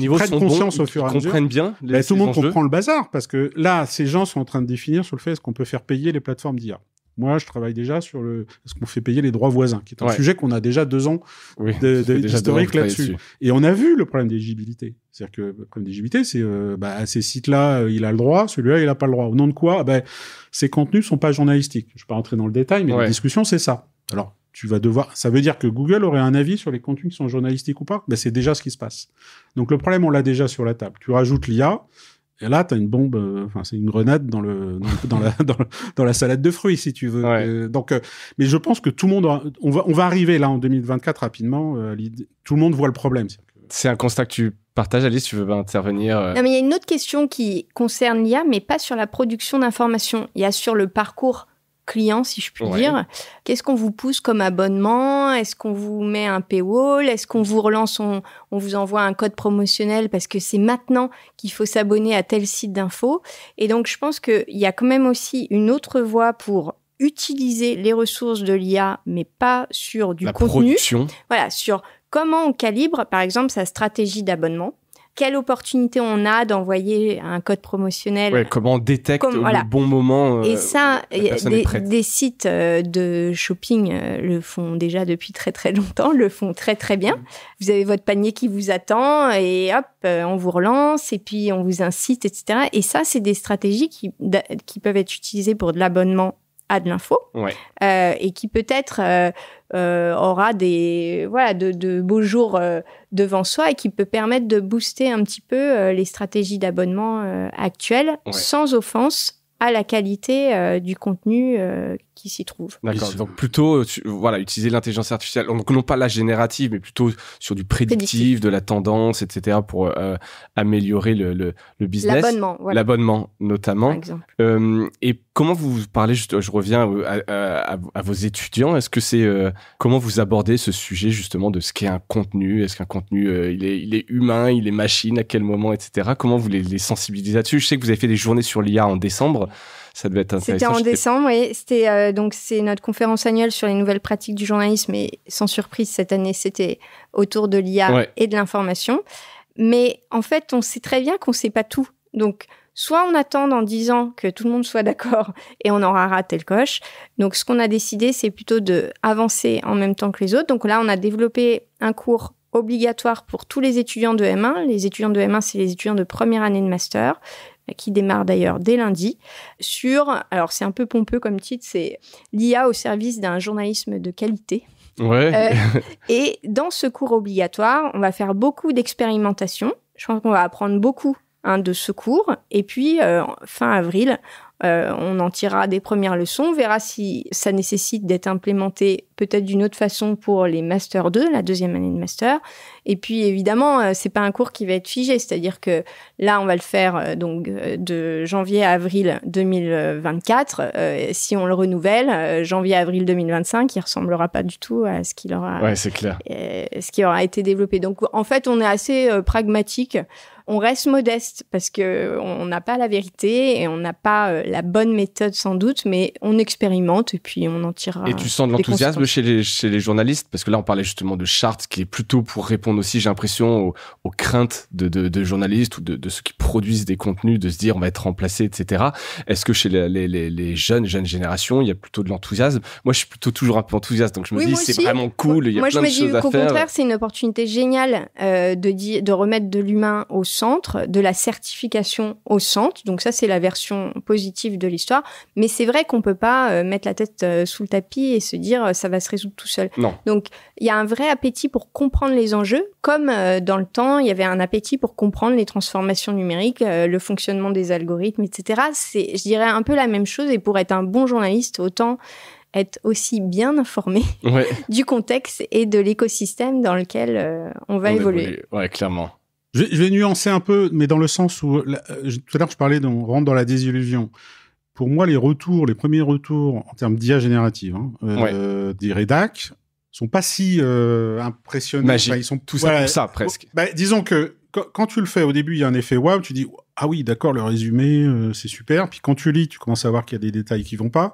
prennent conscience au fur et à mesure. Ils comprennent bien tout le monde comprend le bazar, parce que là, ces gens sont en train de définir sur le fait est-ce qu'on peut faire payer les plateformes d'IA. Moi, je travaille déjà sur est-ce qu'on fait payer les droits voisins, qui est un sujet qu'on a déjà 2 ans d'historique là-dessus. Et on a vu le problème d'éligibilité. C'est-à-dire que le problème d'éligibilité, c'est, ces sites-là, il a le droit, celui-là, il a pas le droit. Au nom de quoi? Ces contenus sont pas journalistiques. Je vais pas rentrer dans le détail, mais la discussion, c'est ça. Alors, ça veut dire que Google aurait un avis sur les contenus qui sont journalistiques ou pas? C'est déjà ce qui se passe. Donc, le problème, on l'a déjà sur la table. Tu rajoutes l'IA, et là, t'as une bombe, c'est une grenade dans la salade de fruits, si tu veux. Ouais. Mais je pense que tout le monde, on va arriver là en 2024 rapidement. Tout le monde voit le problème. C'est un constat que tu partages, Alice. Tu veux intervenir Non, mais il y a une autre question qui concerne l'IA, mais pas sur la production d'informations. Il y a sur le parcours client, si je puis dire. Qu'est-ce qu'on vous pousse comme abonnement? Est-ce qu'on vous met un paywall? Est-ce qu'on vous relance, on vous envoie un code promotionnel parce que c'est maintenant qu'il faut s'abonner à tel site d'info? Et donc, je pense qu'il y a quand même aussi une autre voie pour utiliser les ressources de l'IA, mais pas sur du contenu. Production. Voilà, sur comment on calibre, par exemple, sa stratégie d'abonnement. Quelle opportunité on a d'envoyer un code promotionnel. Ouais, comment on détecte le bon moment. Et ça, des sites de shopping le font déjà depuis très très longtemps, le font très très bien. Vous avez votre panier qui vous attend et hop, on vous relance et puis on vous incite, etc. Et ça, c'est des stratégies qui peuvent être utilisées pour de l'abonnement à de l'info et qui peut-être aura de beaux jours devant soi et qui peut permettre de booster un petit peu les stratégies d'abonnement actuelles sans offense à la qualité du contenu qui s'y trouve. D'accord. Donc plutôt, utiliser l'intelligence artificielle. Donc non pas la générative, mais plutôt sur du prédictif, de la tendance, etc. pour améliorer le business. L'abonnement. Voilà. L'abonnement notamment. Par exemple. Et comment vous parlez, je reviens à vos étudiants. Est-ce que c'est comment vous abordez ce sujet justement de ce qu'est un contenu? Est-ce qu'un contenu il est humain, il est machine, à quel moment, etc. Comment vous les sensibilisez là-dessus? Je sais que vous avez fait des journées sur l'IA en décembre. Ça devait être intéressant. C'était en décembre, oui. C'était donc c'est notre conférence annuelle sur les nouvelles pratiques du journalisme et sans surprise cette année c'était autour de l'IA et de l'information. Mais en fait, on sait très bien qu'on sait pas tout. Donc soit on attend dans 10 ans que tout le monde soit d'accord et on aura raté le coche. Donc ce qu'on a décidé, c'est plutôt de avancer en même temps que les autres. Donc là, on a développé un cours obligatoire pour tous les étudiants de M1. Les étudiants de M1, c'est les étudiants de première année de master, qui démarre d'ailleurs dès lundi, alors c'est un peu pompeux comme titre, c'est l'IA au service d'un journalisme de qualité. Et dans ce cours obligatoire, on va faire beaucoup d'expérimentation. Je pense qu'on va apprendre beaucoup de secours. Et puis, fin avril, on en tirera des premières leçons, on verra si ça nécessite d'être implémenté peut-être d'une autre façon pour les Master 2, la deuxième année de Master. Et puis, évidemment, c'est pas un cours qui va être figé, c'est-à-dire que là, on va le faire donc de janvier à avril 2024. Si on le renouvelle, janvier à avril 2025, il ressemblera pas du tout à ce qu'il aura, c'est clair. Ce qui aura été développé. Donc, en fait, on est assez pragmatique. On reste modeste parce que on n'a pas la vérité et on n'a pas la bonne méthode sans doute, mais on expérimente et puis on en tirera. Et tu sens de l'enthousiasme chez les journalistes, parce que là on parlait justement de charte qui est plutôt pour répondre aussi, j'ai l'impression, aux craintes de journalistes ou de ceux qui produisent des contenus, de se dire on va être remplacé, etc. Est-ce que chez les jeunes générations, il y a plutôt de l'enthousiasme? Moi, je suis plutôt toujours un peu enthousiaste, donc je me dis c'est vraiment cool, il y a plein de choses à faire. Moi, je me dis qu'au contraire, c'est une opportunité géniale de remettre de l'humain au centre, de la certification au centre. Donc ça, c'est la version positive de l'histoire. Mais c'est vrai qu'on peut pas mettre la tête sous le tapis et se dire ça va se résoudre tout seul. Non. Donc il y a un vrai appétit pour comprendre les enjeux, comme dans le temps, il y avait un appétit pour comprendre les transformations numériques, le fonctionnement des algorithmes, etc. C'est, je dirais, un peu la même chose. Et pour être un bon journaliste, autant être aussi bien informé du contexte et de l'écosystème dans lequel on va évoluer. Ouais, clairement. Je vais nuancer un peu, mais dans le sens où, tout à l'heure, je parlais on rentre dans la désillusion. Pour moi, les premiers retours en termes d'IA générative, des rédacs, sont pas si impressionnants. Magique. Enfin, ils sont tout ça pour ça, presque. Disons que quand tu le fais, au début, il y a un effet waouh, tu dis ah oui, d'accord, le résumé, c'est super. Puis quand tu lis, tu commences à voir qu'il y a des détails qui vont pas.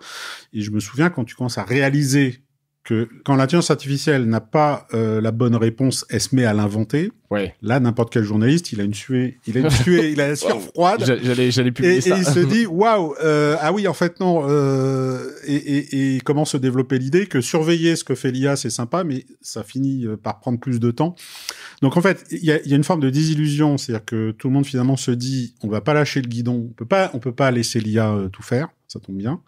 Et je me souviens quand tu commences à réaliser que quand l'intelligence artificielle n'a pas la bonne réponse, elle se met à l'inventer. Ouais. Là, n'importe quel journaliste, il a la sueur froide. J'allais publier ça. Et il se dit, waouh, ah oui, en fait, non. Et comment se développer l'idée que surveiller ce que fait l'IA, c'est sympa, mais ça finit par prendre plus de temps. Donc, en fait, il y a une forme de désillusion. C'est-à-dire que tout le monde, finalement, se dit, on va pas lâcher le guidon. On peut pas laisser l'IA tout faire. Ça tombe bien.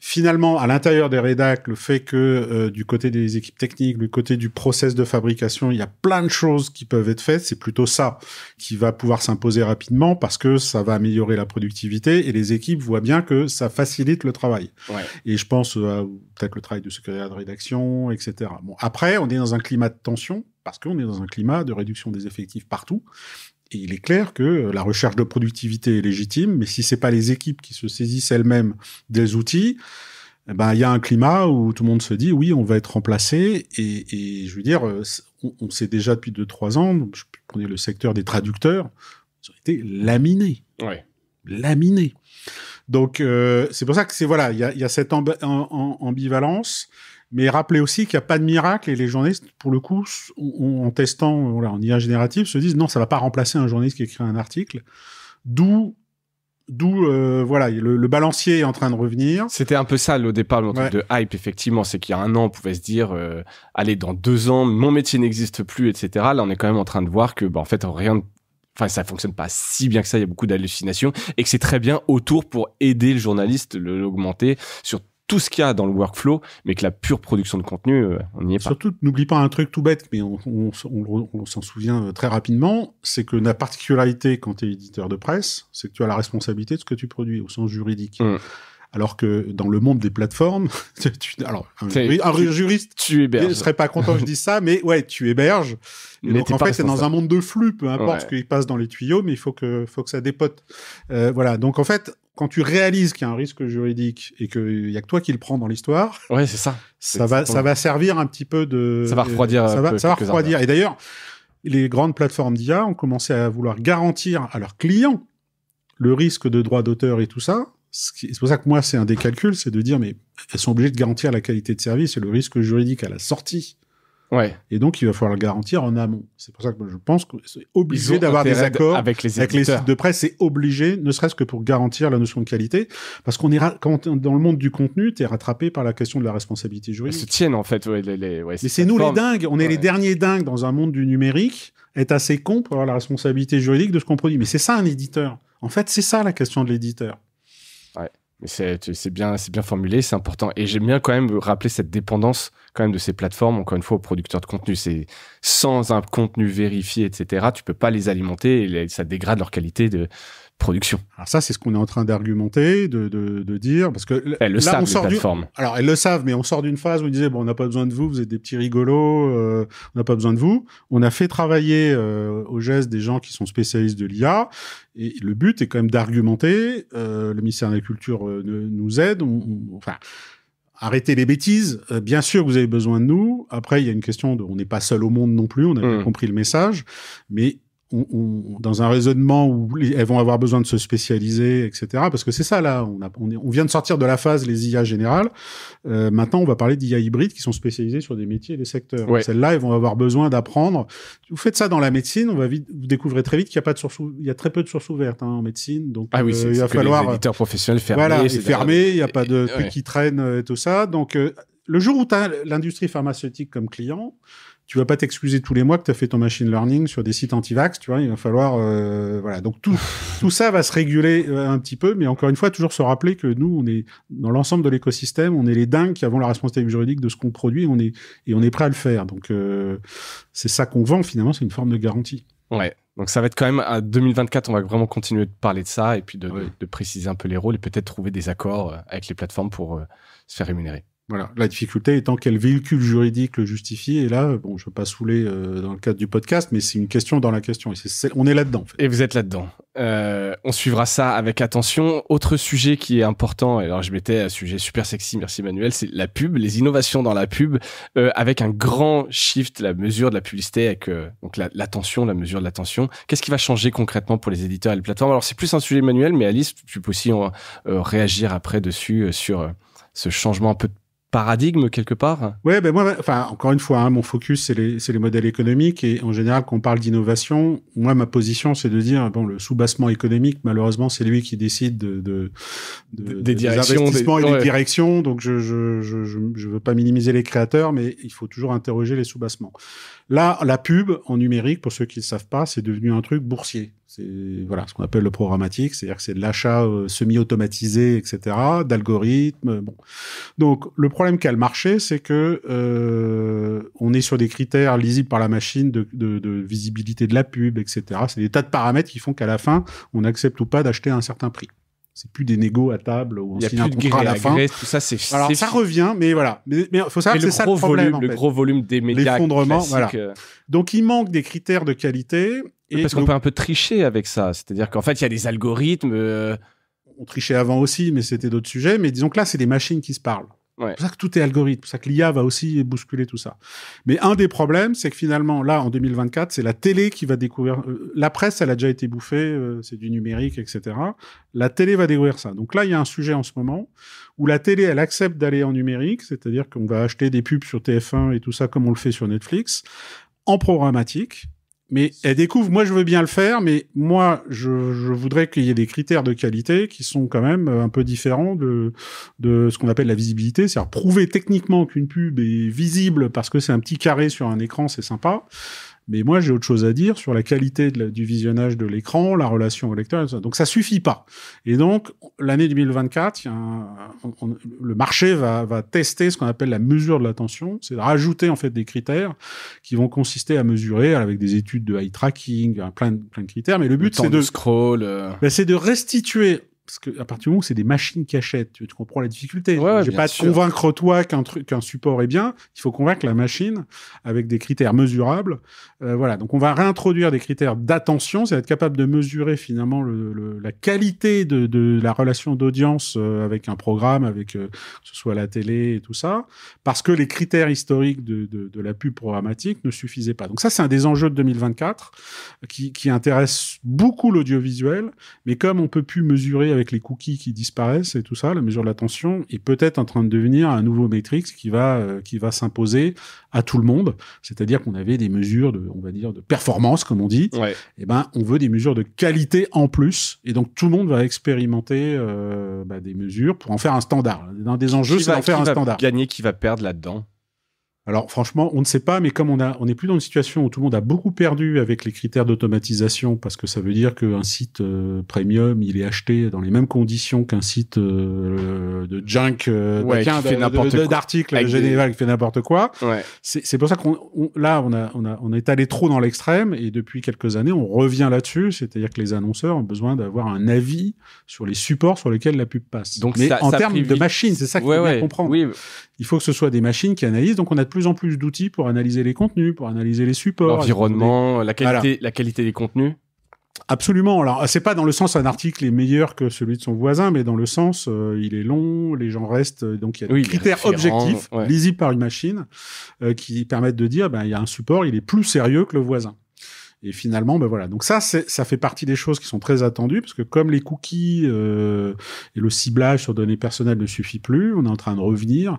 Finalement, à l'intérieur des rédacs, le fait que du côté des équipes techniques, du côté du process de fabrication, il y a plein de choses qui peuvent être faites. C'est plutôt ça qui va pouvoir s'imposer rapidement parce que ça va améliorer la productivité et les équipes voient bien que ça facilite le travail. Ouais. Et je pense à peut-être le travail de secrétaire de rédaction, etc. Bon, après, on est dans un climat de tension parce qu'on est dans un climat de réduction des effectifs partout. Et il est clair que la recherche de productivité est légitime, mais si c'est pas les équipes qui se saisissent elles-mêmes des outils, il y a un climat où tout le monde se dit oui, on va être remplacé. Et je veux dire, on sait déjà depuis 2-3 ans, donc je prenais le secteur des traducteurs, ils ont été laminés. Ouais. Laminés. Donc c'est pour ça que il y a cette ambivalence. Mais rappelez aussi qu'il n'y a pas de miracle et les journalistes, pour le coup, en testant en IA générative, se disent non, ça ne va pas remplacer un journaliste qui écrit un article. D'où le balancier est en train de revenir. C'était un peu ça au départ, le truc de hype, effectivement. C'est qu'il y a 1 an, on pouvait se dire allez, dans 2 ans, mon métier n'existe plus, etc. Là, on est quand même en train de voir que, en fait, ça fonctionne pas si bien que ça. Il y a beaucoup d'hallucinations et que c'est très bien autour pour aider le journaliste, l'augmenter sur tout ce qu'il y a dans le workflow, mais que la pure production de contenu, on n'y est pas. Surtout, n'oublie pas un truc tout bête, mais on s'en souvient très rapidement, c'est que la particularité quand tu es éditeur de presse, c'est que tu as la responsabilité de ce que tu produis au sens juridique. Alors que dans le monde des plateformes, un juriste tu héberges. Ne serait pas content que je dise ça, mais tu héberges. Et donc en fait, c'est dans un monde de flux, peu importe ce qui passe dans les tuyaux, mais il faut que ça dépote. Donc en fait, quand tu réalises qu'il y a un risque juridique et qu'il y a que toi qui le prends dans l'histoire, c'est ça. Ça va servir un petit peu de. Ça va refroidir. Ça va refroidir. Et d'ailleurs, les grandes plateformes d'IA ont commencé à vouloir garantir à leurs clients le risque de droit d'auteur et tout ça. C'est pour ça que moi, c'est un des calculs, c'est de dire, mais elles sont obligées de garantir la qualité de service et le risque juridique à la sortie. Ouais. Et donc, il va falloir le garantir en amont. C'est pour ça que je pense que c'est obligé d'avoir des accords avec les sites de presse. C'est obligé, ne serait-ce que pour garantir la notion de qualité. Parce quand dans le monde du contenu, t'es rattrapé par la question de la responsabilité juridique. Elles se tiennent, en fait. Mais c'est nous les dingues. On est les derniers dingues dans un monde du numérique. Être assez con pour avoir la responsabilité juridique de ce qu'on produit. Mais c'est ça un éditeur. En fait, c'est ça la question de l'éditeur. Ouais. Mais c'est bien formulé, c'est important. Et j'aime bien quand même rappeler cette dépendance quand même de ces plateformes, encore une fois, aux producteurs de contenu. C'est sans un contenu vérifié, etc., tu peux pas les alimenter et ça dégrade leur qualité de production. Alors ça, c'est ce qu'on est en train d'argumenter, de dire, parce que elles le savent, les plateformes. Alors elles le savent, mais on sort d'une phase où ils disaient bon, on n'a pas besoin de vous, vous êtes des petits rigolos, on n'a pas besoin de vous. On a fait travailler au geste des gens qui sont spécialistes de l'IA, et le but est quand même d'argumenter. Le ministère de la Culture nous aide. Enfin. Arrêtez les bêtises. Bien sûr, vous avez besoin de nous. Après, il y a une question on n'est pas seul au monde non plus. On a bien compris le message, mais dans un raisonnement où elles vont avoir besoin de se spécialiser, etc. Parce que c'est ça là. On vient de sortir de la phase les IA générales. Maintenant, on va parler d'IA hybrides qui sont spécialisées sur des métiers et des secteurs. Ouais. Celles-là, elles vont avoir besoin d'apprendre. Vous faites ça dans la médecine, vous découvrez très vite qu'il y a pas de source, il y a très peu de sources ouvertes en médecine. Donc, il va falloir les éditeurs professionnels fermés. Voilà, fermés. Il n'y a pas de trucs qui traînent et tout ça. Donc, le jour où tu as l'industrie pharmaceutique comme client, tu vas pas t'excuser tous les mois que tu as fait ton machine learning sur des sites anti-vax, tu vois, il va falloir voilà. Donc tout ça va se réguler un petit peu, mais encore une fois toujours se rappeler que nous on est dans l'ensemble de l'écosystème, on est les dingues qui avons la responsabilité juridique de ce qu'on produit, on est prêt à le faire. Donc c'est ça qu'on vend finalement, c'est une forme de garantie. Ouais. Donc ça va être quand même à 2024, on va vraiment continuer de parler de ça et puis de préciser un peu les rôles et peut-être trouver des accords avec les plateformes pour se faire rémunérer. Voilà, la difficulté étant quel véhicule juridique le justifie. Et là, bon, je ne veux pas saouler dans le cadre du podcast, mais c'est une question dans la question. On est là-dedans. En fait. Et vous êtes là-dedans. On suivra ça avec attention. Autre sujet qui est important, alors je mettais un sujet super sexy, merci Manuel, c'est la pub, les innovations dans la pub, avec un grand shift, la mesure de la publicité, avec donc l'attention, la mesure de l'attention. Qu'est-ce qui va changer concrètement pour les éditeurs et les plateformes? Alors c'est plus un sujet Manuel, mais Alice, tu peux aussi réagir après dessus sur ce changement un peu de paradigme quelque part. Ouais, ben moi, enfin encore une fois, mon focus c'est les modèles économiques et en général quand on parle d'innovation, moi ma position c'est de dire bon le sous-bassement économique malheureusement c'est lui qui décide des directions, des investissements et des directions. Donc je veux pas minimiser les créateurs, mais il faut toujours interroger les sous-bassements. Là, la pub en numérique, pour ceux qui ne le savent pas, c'est devenu un truc boursier. C'est voilà ce qu'on appelle le programmatique, c'est-à-dire que c'est de l'achat semi-automatisé, etc., d'algorithmes. Bon, donc le problème qu'a le marché, c'est que on est sur des critères lisibles par la machine de visibilité de la pub, etc. C'est des tas de paramètres qui font qu'à la fin, on accepte ou pas d'acheter à un certain prix. C'est plus des négos à table où on signe un contrat à la fin. Tout ça, alors ça revient, mais voilà. Mais faut savoir que c'est ça le problème. Le gros volume des médias l'effondrement, voilà. Donc il manque des critères de qualité. Parce qu'on peut un peu tricher avec ça. C'est-à-dire qu'en fait, il y a des algorithmes. On trichait avant aussi, mais c'était d'autres sujets. Mais disons que là, c'est des machines qui se parlent. Ouais. C'est pour ça que tout est algorithme. C'est pour ça que l'IA va aussi bousculer tout ça. Mais un des problèmes, c'est que finalement, là, en 2024, c'est la télé qui va découvrir... la presse, elle a déjà été bouffée, c'est du numérique, etc. La télé va découvrir ça. Donc là, il y a un sujet en ce moment où la télé, elle accepte d'aller en numérique, c'est-à-dire qu'on va acheter des pubs sur TF1 et tout ça, comme on le fait sur Netflix, en programmatique. Mais elle découvre, moi je veux bien le faire, mais moi je voudrais qu'il y ait des critères de qualité qui sont quand même un peu différents de ce qu'on appelle la visibilité, c'est-à-dire prouver techniquement qu'une pub est visible parce que c'est un petit carré sur un écran, c'est sympa. Mais moi, j'ai autre chose à dire sur la qualité du visionnage de l'écran, la relation au lecteur, et tout ça. Donc ça suffit pas. Et donc, l'année 2024, le marché va tester ce qu'on appelle la mesure de l'attention. C'est de rajouter en fait des critères qui vont consister à mesurer avec des études de eye tracking, plein de critères. Mais le but, c'est de scroll. C'est de restituer. Parce que à partir du moment où c'est des machines qui achètent, tu comprends la difficulté. Ouais, je vais pas te convaincre toi qu'un support est bien. Il faut convaincre la machine avec des critères mesurables. Voilà. Donc on va réintroduire des critères d'attention, c'est être capable de mesurer finalement la qualité de la relation d'audience avec un programme, avec que ce soit la télé et tout ça, parce que les critères historiques de la pub programmatique ne suffisaient pas. Donc ça c'est un des enjeux de 2024 qui intéresse beaucoup l'audiovisuel, mais comme on peut plus mesurer avec les cookies qui disparaissent et tout ça, la mesure de l'attention est peut-être en train de devenir un nouveau métrique qui va s'imposer à tout le monde. C'est-à-dire qu'on avait des mesures on va dire, de performance, comme on dit. Ouais. Et ben, on veut des mesures de qualité en plus. Et donc, tout le monde va expérimenter des mesures pour en faire un standard. Dans des enjeux, c'est d'en faire un standard. Qui va gagner, qui va perdre là-dedans? Alors franchement, on ne sait pas, mais comme on n'est plus dans une situation où tout le monde a beaucoup perdu avec les critères d'automatisation, parce que ça veut dire qu'un site premium, il est acheté dans les mêmes conditions qu'un site de junk, d'articles général qui fait n'importe quoi. Ouais. C'est pour ça on est allé trop dans l'extrême, et depuis quelques années, on revient là-dessus, c'est-à-dire que les annonceurs ont besoin d'avoir un avis sur les supports sur lesquels la pub passe. Donc mais en termes de machines, c'est ça qu'il faut bien comprendre. Oui. Il faut que ce soit des machines qui analysent, donc on a de plus en plus d'outils pour analyser les contenus, pour analyser les supports. L'environnement, la qualité des contenus. Absolument. Alors, c'est pas dans le sens un article est meilleur que celui de son voisin, mais dans le sens, il est long, les gens restent, donc il y a des critères objectifs, lisibles par une machine, qui permettent de dire, il y a un support, il est plus sérieux que le voisin. Et finalement, voilà. Donc ça fait partie des choses qui sont très attendues, parce que comme les cookies et le ciblage sur données personnelles ne suffit plus, on est en train de revenir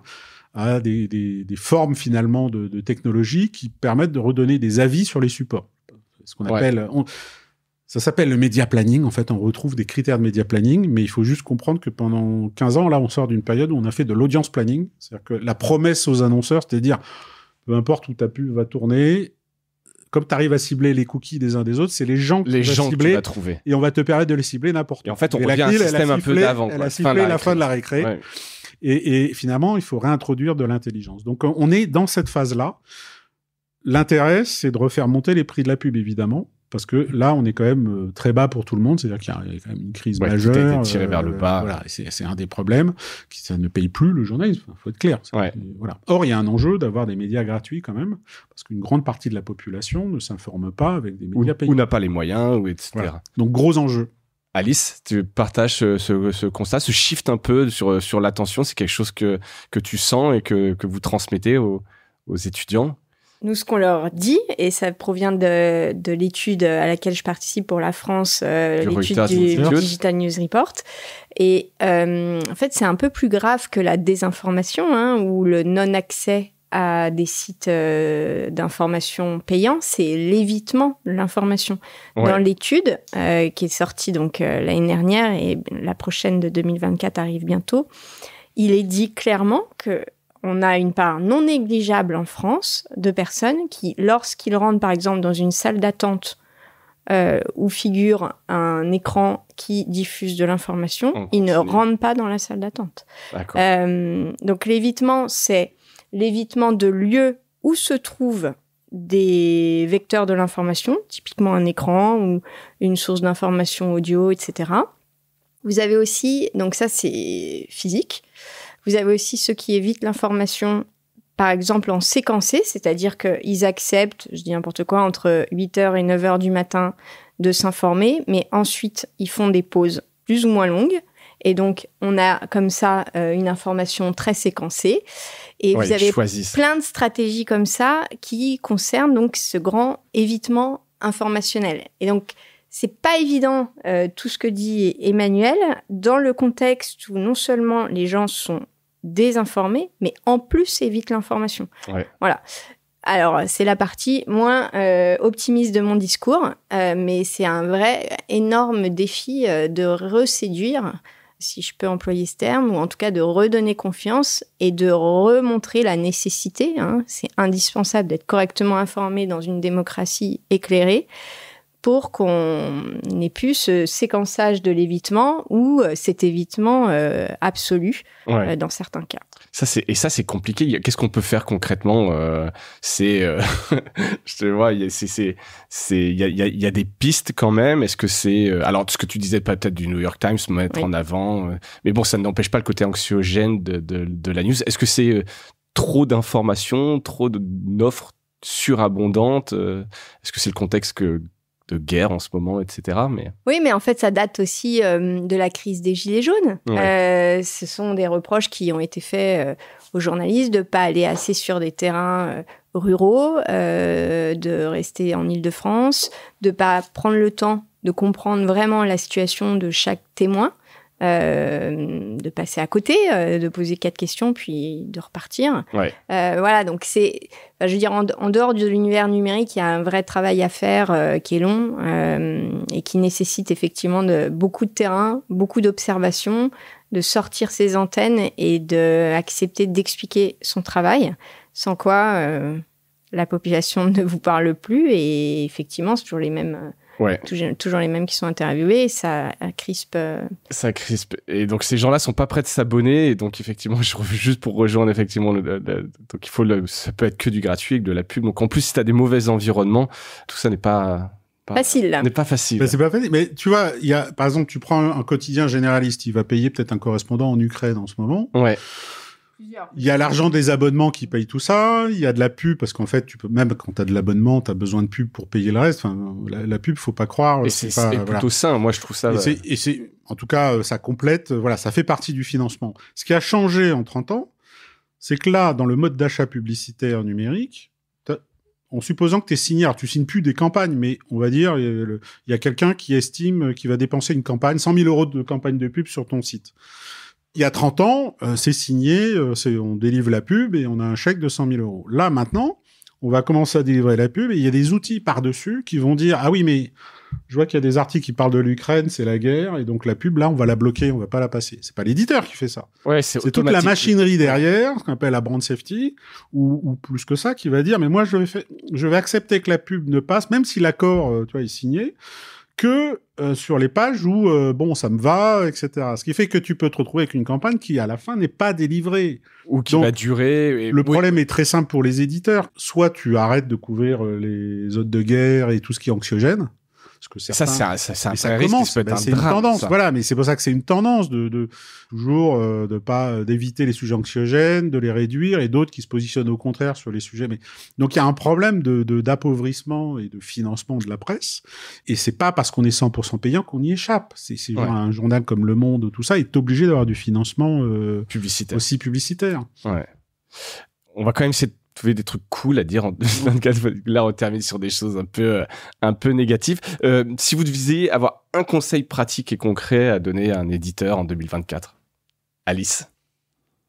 à des formes finalement de technologie qui permettent de redonner des avis sur les supports. Ce qu'on appelle, ça s'appelle le media planning. En fait, on retrouve des critères de media planning, mais il faut juste comprendre que pendant 15 ans, là, on sort d'une période où on a fait de l'audience planning. C'est-à-dire que la promesse aux annonceurs, c'était de dire, peu importe où ta pub va tourner, comme tu arrives à cibler les cookies des uns des autres, c'est les gens que tu vas trouver. Et on va te permettre de les cibler n'importe où. Et en fait, on revient à un système un peu d'avant. Elle a sifflé la fin de la récré. Ouais. Et finalement, il faut réintroduire de l'intelligence. Donc, on est dans cette phase-là. L'intérêt, c'est de refaire monter les prix de la pub, évidemment, parce que là, on est quand même très bas pour tout le monde. C'est-à-dire qu'il y a quand même une crise majeure. Tout a été tiré vers le bas. Voilà, c'est un des problèmes. Ça ne paye plus le journalisme. Il faut être clair. Voilà. Or, il y a un enjeu d'avoir des médias gratuits quand même, parce qu'une grande partie de la population ne s'informe pas avec des médias payants. Ou n'a pas les moyens, etc. Voilà. Donc, gros enjeu. Alice, tu partages ce constat, ce shift un peu sur l'attention, c'est quelque chose que tu sens et que vous transmettez aux étudiants? Nous, ce qu'on leur dit, et ça provient de l'étude à laquelle je participe pour la France, l'étude du Digital News Report. Et en fait, c'est un peu plus grave que la désinformation ou le non-accès à des sites d'information payants, c'est l'évitement de l'information. Ouais. Dans l'étude qui est sortie donc l'année dernière et la prochaine de 2024 arrive bientôt, il est dit clairement que on a une part non négligeable en France de personnes qui, lorsqu'ils rentrent par exemple dans une salle d'attente où figure un écran qui diffuse de l'information, ils ne rentrent pas dans la salle d'attente. Donc l'évitement, c'est l'évitement de lieux où se trouvent des vecteurs de l'information, typiquement un écran ou une source d'information audio, etc. Vous avez aussi, donc ça c'est physique, vous avez aussi ceux qui évitent l'information, par exemple en séquencé, c'est-à-dire qu'ils acceptent, je dis n'importe quoi, entre 8h et 9h du matin de s'informer, mais ensuite ils font des pauses plus ou moins longues. Et donc, on a comme ça une information très séquencée. Et vous avez plein de stratégies comme ça qui concernent donc ce grand évitement informationnel. Et donc, c'est pas évident tout ce que dit Emmanuel dans le contexte où non seulement les gens sont désinformés, mais en plus évitent l'information. Ouais. Voilà. Alors, c'est la partie moins optimiste de mon discours, mais c'est un vrai énorme défi de reséduire, si je peux employer ce terme, ou en tout cas de redonner confiance et de remontrer la nécessité. C'est indispensable d'être correctement informé dans une démocratie éclairée pour qu'on n'ait plus ce séquençage de l'évitement ou cet évitement absolu dans certains cas. Ça c'est compliqué. Qu'est-ce qu'on peut faire concrètement? Je te vois, il y a des pistes quand même. Est-ce que c'est alors ce que tu disais peut-être du New York Times mettre en avant, mais bon, ça n'empêche pas le côté anxiogène de la news. Est-ce que c'est trop d'informations, trop d'offres surabondantes? Est-ce que c'est le contexte de guerre en ce moment, etc. Oui, mais en fait, ça date aussi de la crise des Gilets jaunes. Ouais. Ce sont des reproches qui ont été faits aux journalistes de ne pas aller assez sur des terrains ruraux, de rester en Île-de-France, de ne pas prendre le temps de comprendre vraiment la situation de chaque témoin, de passer à côté, de poser 4 questions, puis de repartir. Ouais. Voilà, donc c'est... je veux dire, en dehors de l'univers numérique, il y a un vrai travail à faire qui est long et qui nécessite effectivement beaucoup de terrain, beaucoup d'observations, de sortir ses antennes et d'accepter d'expliquer son travail. Sans quoi, la population ne vous parle plus. Et effectivement, c'est toujours les mêmes... toujours les mêmes qui sont interviewés, ça crispe. Ça crispe. Et donc, ces gens-là sont pas prêts de s'abonner. Et donc, effectivement, juste pour rejoindre, effectivement, donc ça peut être que du gratuit, avec de la pub. Donc, en plus, si tu as des mauvais environnements, tout ça n'est pas facile. N'est pas facile. C'est pas facile. Mais tu vois, par exemple, tu prends un quotidien généraliste, il va payer peut-être un correspondant en Ukraine en ce moment. Ouais. Il y a l'argent des abonnements qui paye tout ça. Il y a de la pub parce qu'en fait, même quand tu as de l'abonnement, tu as besoin de pub pour payer le reste. Enfin, la pub, faut pas croire. Et c'est plutôt sain. Moi, je trouve ça. Et c'est, en tout cas, ça complète. Voilà, ça fait partie du financement. Ce qui a changé en 30 ans, c'est que là, dans le mode d'achat publicitaire numérique, en supposant que tu es signé, alors tu signes plus des campagnes, mais on va dire, il y a quelqu'un qui estime qu'il va dépenser une campagne, 100 000 € de campagne de pub sur ton site. Il y a 30 ans, c'est signé, on délivre la pub et on a un chèque de 100 000 €. Là, maintenant, on va commencer à délivrer la pub et il y a des outils par-dessus qui vont dire « Ah oui, mais je vois qu'il y a des articles qui parlent de l'Ukraine, c'est la guerre, et donc la pub, là, on va la bloquer, on va pas la passer. » C'est pas l'éditeur qui fait ça. Ouais, c'est toute la machinerie derrière, ce qu'on appelle la brand safety, ou plus que ça, qui va dire « Mais moi, je vais accepter que la pub ne passe, même si l'accord, tu vois, est signé, que sur les pages où bon, ça me va, etc. » Ce qui fait que tu peux te retrouver avec une campagne qui à la fin n'est pas délivrée ou qui va durer. Le problème est très simple pour les éditeurs. Soit tu arrêtes de couvrir les zones de guerre et tout ce qui est anxiogène. Parce que certains, c'est un risque qui peut être un drame, une tendance. Ça. Voilà, mais c'est pour ça que c'est une tendance de toujours d'éviter les sujets anxiogènes, de les réduire, et d'autres qui se positionnent au contraire sur les sujets. Mais donc il y a un problème d'appauvrissement et de financement de la presse, et c'est pas parce qu'on est 100% payant qu'on y échappe. C'est genre un journal comme Le Monde, tout ça, est obligé d'avoir du financement publicitaire. Aussi publicitaire. Ouais. On va quand même essayer de trouver des trucs cool à dire en 2024. Là, on termine sur des choses un peu négatives. Si vous deviez avoir un conseil pratique et concret à donner à un éditeur en 2024, Alice.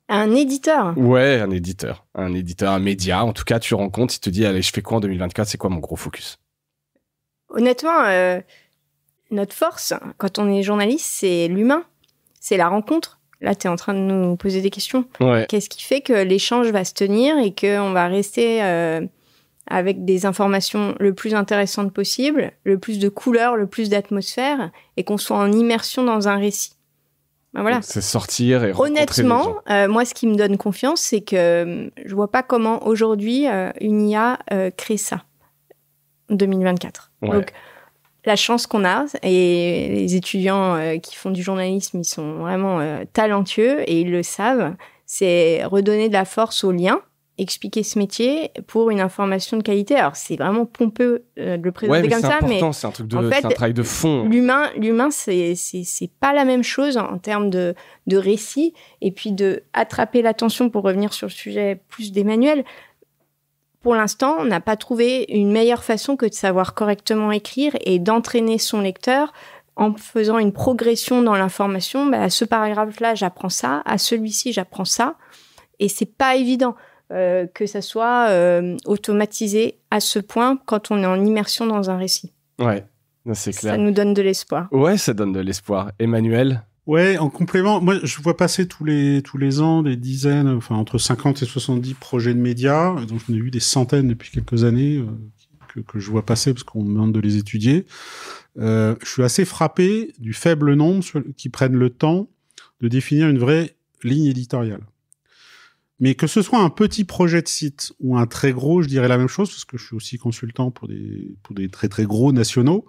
Un éditeur? Ouais, un éditeur, un média. En tout cas, tu rencontres, il te dit, allez, je fais quoi en 2024? C'est quoi mon gros focus? Honnêtement, notre force, quand on est journaliste, c'est l'humain, c'est la rencontre. Là, tu es en train de nous poser des questions. Ouais. Qu'est-ce qui fait que l'échange va se tenir et qu'on va rester avec des informations le plus intéressantes possible, le plus de couleurs, le plus d'atmosphère, et qu'on soit en immersion dans un récit. Ben voilà. C'est sortir et rencontrer Honnêtement, les gens. moi, ce qui me donne confiance, c'est que je vois pas comment aujourd'hui une IA crée ça en 2024. Ouais. Donc, la chance qu'on a, et les étudiants qui font du journalisme, ils sont vraiment talentueux et ils le savent, c'est redonner de la force aux liens, expliquer ce métier pour une information de qualité. Alors, c'est vraiment pompeux de le présenter comme ça, mais c'est un truc c'est un travail de fond. L'humain, c'est pas la même chose en termes de récit, et puis de attraper l'attention pour revenir sur le sujet plus d'Emmanuel. Pour l'instant, on n'a pas trouvé une meilleure façon que de savoir correctement écrire et d'entraîner son lecteur en faisant une progression dans l'information. À ce paragraphe-là, j'apprends ça. À celui-ci, j'apprends ça. Et c'est pas évident que ça soit automatisé à ce point quand on est en immersion dans un récit. Ouais, c'est clair. Ça nous donne de l'espoir. Ouais, ça donne de l'espoir. Emmanuel? Ouais, en complément, moi, je vois passer tous les ans des dizaines, enfin, entre 50 et 70 projets de médias. Donc, j'en ai eu des centaines depuis quelques années, que je vois passer parce qu'on me demande de les étudier. Je suis assez frappé du faible nombre qui prennent le temps de définir une vraie ligne éditoriale. Mais que ce soit un petit projet de site ou un très gros, je dirais la même chose, parce que je suis aussi consultant pour des très très gros nationaux.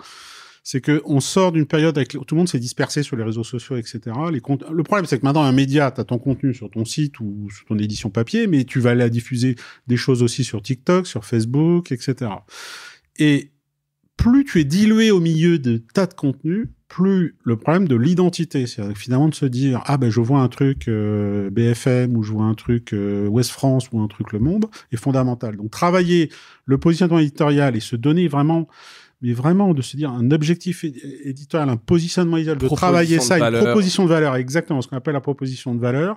C'est que on sort d'une période avec tout le monde s'est dispersé sur les réseaux sociaux, etc. Le problème, c'est que maintenant, un média, t'as ton contenu sur ton site ou sur ton édition papier, mais tu vas aller diffuser des choses aussi sur TikTok, sur Facebook, etc. Et plus tu es dilué au milieu de tas de contenus, plus le problème de l'identité, c'est-à-dire finalement de se dire je vois un truc BFM ou je vois un truc Ouest France ou un truc Le Monde est fondamental. Donc travailler le positionnement éditorial et se donner vraiment de se dire un objectif éditorial, un positionnement éditorial, de travailler ça, une proposition de valeur, exactement ce qu'on appelle la proposition de valeur.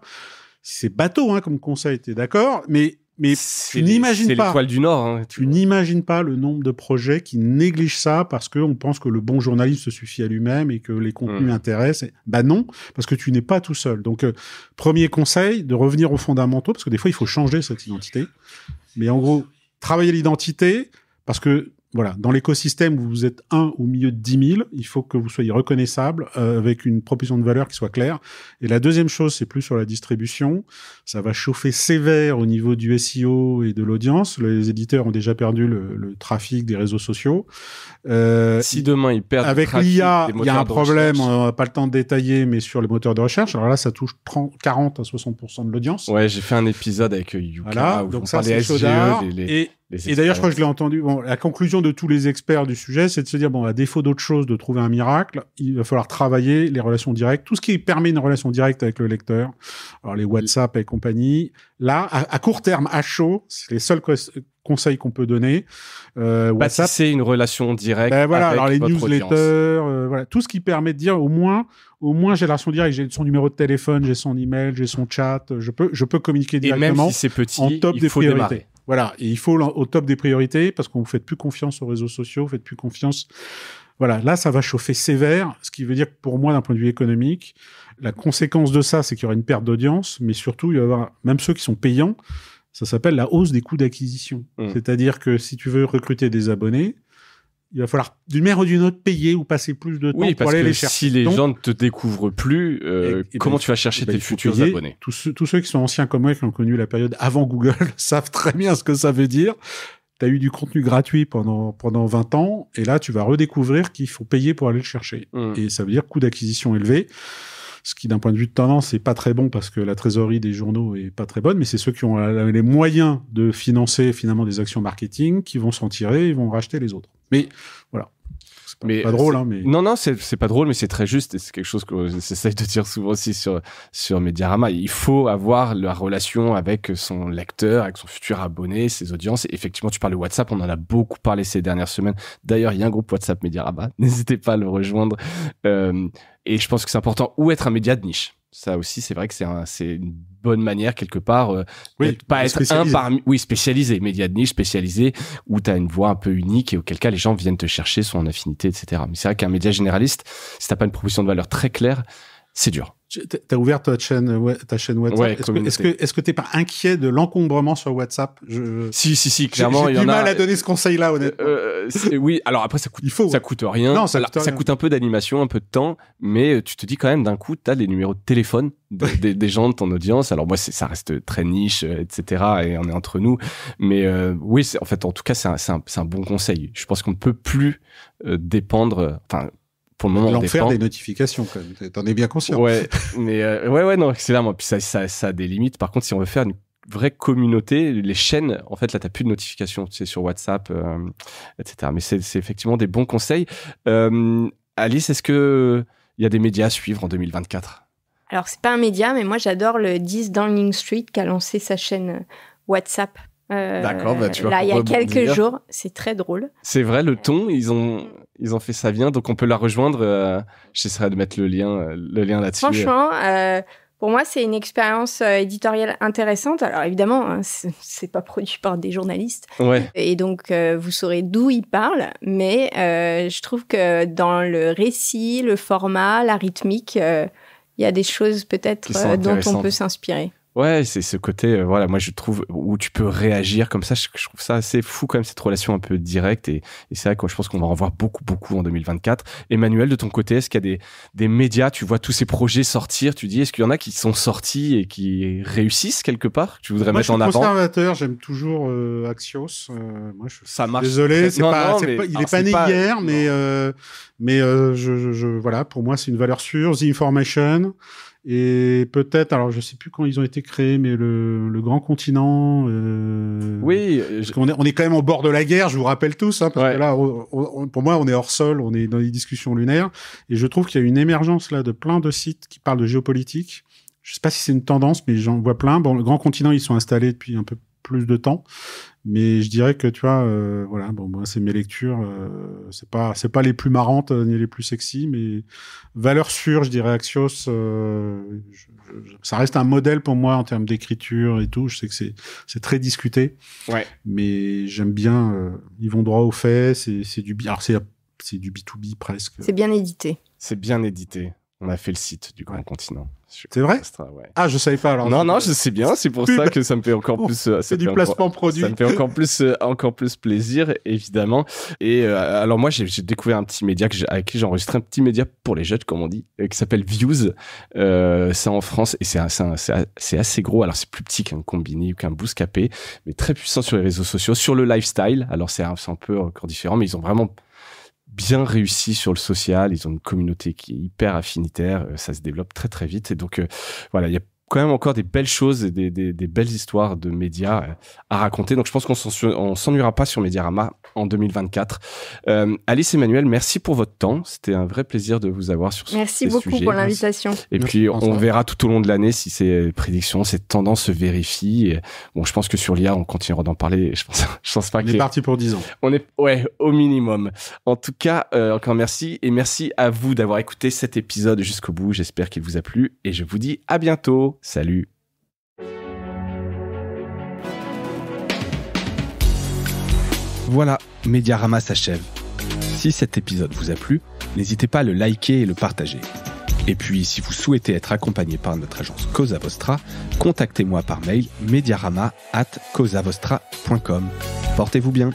C'est bateau comme conseil, t'es d'accord, mais Mais tu n'imagines pas. C'est l'étoile du Nord. Hein, tu n'imagines pas le nombre de projets qui négligent ça parce qu'on pense que le bon journaliste se suffit à lui-même et que les contenus intéressent. Bah non, parce que tu n'es pas tout seul. Donc, premier conseil, de revenir aux fondamentaux, parce que des fois, il faut changer cette identité. Mais en gros, travailler l'identité, parce que voilà, dans l'écosystème où vous êtes un au milieu de 10 000, il faut que vous soyez reconnaissable avec une proposition de valeur qui soit claire. Et la deuxième chose, c'est plus sur la distribution. Ça va chauffer sévère au niveau du SEO et de l'audience. Les éditeurs ont déjà perdu le trafic des réseaux sociaux. Si demain ils perdent avec le trafic, l'IA, des il y a un problème, recherche. on n'a pas le temps de détailler, mais sur les moteurs de recherche. Alors là, ça touche 40 à 60% de l'audience. Ouais, j'ai fait un épisode avec Yuka voilà, où donc on ça, parlait c'est SGE, chaudard. les Et d'ailleurs, je crois que je l'ai entendu. Bon, la conclusion de tous les experts du sujet, c'est de se dire, bon, à défaut d'autre chose, de trouver un miracle, il va falloir travailler les relations directes, tout ce qui permet une relation directe avec le lecteur. Alors, les WhatsApp et compagnie. Là, à court terme, à chaud, c'est les seuls conseils qu'on peut donner. WhatsApp. C'est une relation directe. Ben voilà, avec alors les votre newsletters, voilà, tout ce qui permet de dire au moins j'ai la relation directe, j'ai son numéro de téléphone, j'ai son email, j'ai son chat, je peux communiquer directement. Et même si c'est petit, en top il des faut priorités. démarrer. Voilà, et il faut au top des priorités parce qu'on ne fait plus confiance aux réseaux sociaux, vous faites plus confiance. Voilà, là, ça va chauffer sévère, ce qui veut dire que pour moi, d'un point de vue économique, la conséquence de ça, c'est qu'il y aura une perte d'audience, mais surtout, il va y avoir, même ceux qui sont payants, ça s'appelle la hausse des coûts d'acquisition. C'est-à-dire que si tu veux recruter des abonnés, il va falloir d'une manière ou d'une autre payer ou passer plus de temps pour aller les chercher. Si les gens ne te découvrent plus, comment tu vas chercher tes futurs abonnés? Tous ceux qui sont anciens comme moi, qui ont connu la période avant Google, savent très bien ce que ça veut dire. Tu as eu du contenu gratuit pendant 20 ans, et là, tu vas redécouvrir qu'il faut payer pour aller le chercher. Et ça veut dire coût d'acquisition élevé. Ce qui, d'un point de vue de tendance, c'est pas très bon parce que la trésorerie des journaux est pas très bonne, mais c'est ceux qui ont les moyens de financer finalement des actions marketing qui vont s'en tirer et vont racheter les autres. Mais voilà. C'est pas drôle, hein, mais... Non, c'est pas drôle, mais c'est très juste, et c'est quelque chose que j'essaye de dire souvent aussi sur Mediarama. Il faut avoir la relation avec son lecteur, avec son futur abonné, ses audiences. Et effectivement, tu parles de WhatsApp, on en a beaucoup parlé ces dernières semaines. D'ailleurs, il y a un groupe WhatsApp Mediarama. N'hésitez pas à le rejoindre. Et je pense que c'est important, ou être un média de niche. Ça aussi, c'est vrai que c'est une bonne manière, quelque part, pas être spécialisé, média de niche spécialisé, où tu as une voix un peu unique et auquel cas les gens viennent te chercher son affinité, etc. Mais c'est vrai qu'un média généraliste, si t'as pas une proposition de valeur très claire, c'est dur. T'as ouvert ta chaîne WhatsApp. Ouais, est-ce que t'es pas inquiet de l'encombrement sur WhatsApp? Si, clairement. J'ai du mal à donner ce conseil-là, honnêtement. Oui, alors après, ça coûte rien. Non, ça coûte un peu d'animation, un peu de temps, mais tu te dis quand même d'un coup, t'as les numéros de téléphone des gens de ton audience. Alors moi, ça reste très niche, etc. Et on est entre nous. Mais oui, en tout cas, c'est un bon conseil. Je pense qu'on ne peut plus dépendre, pour le moment, l'enfer des notifications, quand même. T'en es bien conscient. Ouais, mais non, clairement. Puis ça a des limites. Par contre, si on veut faire une vraie communauté, les chaînes, en fait, là, t'as plus de notifications, tu sais, sur WhatsApp, etc. Mais c'est effectivement des bons conseils. Alice, est-ce que il y a des médias à suivre en 2024? Alors, c'est pas un média, mais moi, j'adore le 10 Downing Street qui a lancé sa chaîne WhatsApp. D'accord, tu vas là, il y a quelques jours, c'est très drôle. C'est vrai, le ton, ils ont fait ça bien, donc on peut la rejoindre. J'essaierai de mettre le lien là-dessus. Franchement, pour moi, c'est une expérience éditoriale intéressante. Alors évidemment, hein, c'est pas produit par des journalistes, et donc vous saurez d'où ils parlent. Mais je trouve que dans le récit, le format, la rythmique, il y a des choses peut-être dont on peut s'inspirer. Ouais, c'est ce côté, moi je trouve, où tu peux réagir comme ça, je trouve ça assez fou quand même, cette relation un peu directe, et c'est vrai que je pense qu'on va en voir beaucoup en 2024. Emmanuel, de ton côté, est-ce qu'il y a des médias, tu vois tous ces projets sortir, tu dis, est-ce qu'il y en a qui sont sortis et qui réussissent quelque part, que tu voudrais mettre en avant? Moi je suis conservateur, j'aime toujours Axios, ça marche. Désolé, il est pas né hier, mais voilà, pour moi c'est une valeur sûre. The Information. Et peut-être, alors je sais plus quand ils ont été créés, mais le Grand Continent. Oui. Parce qu'on est quand même au bord de la guerre, je vous rappelle tous, hein, parce que là, pour moi, on est hors sol, on est dans les discussions lunaires, et je trouve qu'il y a une émergence là de plein de sites qui parlent de géopolitique. Je sais pas si c'est une tendance, mais j'en vois plein. Bon, le Grand Continent, ils sont installés depuis un peu plus de temps. Mais je dirais que tu vois, voilà, bon, moi c'est mes lectures, c'est pas les plus marrantes ni les plus sexy, mais valeur sûre, je dirais Axios. Ça reste un modèle pour moi en termes d'écriture et tout. Je sais que c'est très discuté, ouais, mais j'aime bien. Ils vont droit au fait. C'est du alors c'est du B2B presque. C'est bien édité. C'est bien édité. On a fait le site du Grand Continent. C'est vrai ? Ouais. Ah, je savais pas alors. Non, je sais bien. C'est pour ça que ça me fait encore plus. C'est du placement produit. Ça me fait encore plus plaisir, évidemment. Et alors moi, j'ai découvert un petit média avec qui j'ai enregistré un petit média pour les jeunes, comme on dit, qui s'appelle Views. C'est en France et c'est assez gros. Alors c'est plus petit qu'un Combini ou qu'un Bouscapé, mais très puissant sur les réseaux sociaux, sur le lifestyle. Alors c'est un peu encore différent, mais ils ont vraiment bien réussi sur le social, ils ont une communauté qui est hyper affinitaire, ça se développe très très vite et donc voilà, il y a quand même encore des belles choses et des belles histoires de médias à raconter, donc je pense qu'on s'ennuiera pas sur Mediarama en 2024. Alice Emmanuel, merci pour votre temps, c'était un vrai plaisir de vous avoir sur ce sujet. Merci beaucoup pour l'invitation. Et puis on verra tout au long de l'année si ces prédictions, ces tendances se vérifient. Et, bon, je pense que sur l'IA, on continuera d'en parler. Je pense pas on est parti pour 10 ans. On est, ouais, au minimum. En tout cas, encore merci. Et merci à vous d'avoir écouté cet épisode jusqu'au bout. J'espère qu'il vous a plu. Et je vous dis à bientôt. Salut. Voilà, Mediarama s'achève. Si cet épisode vous a plu, n'hésitez pas à le liker et le partager. Et puis, si vous souhaitez être accompagné par notre agence Cosa Vostra, contactez-moi par mail mediarama@cosavostra.com. Portez-vous bien.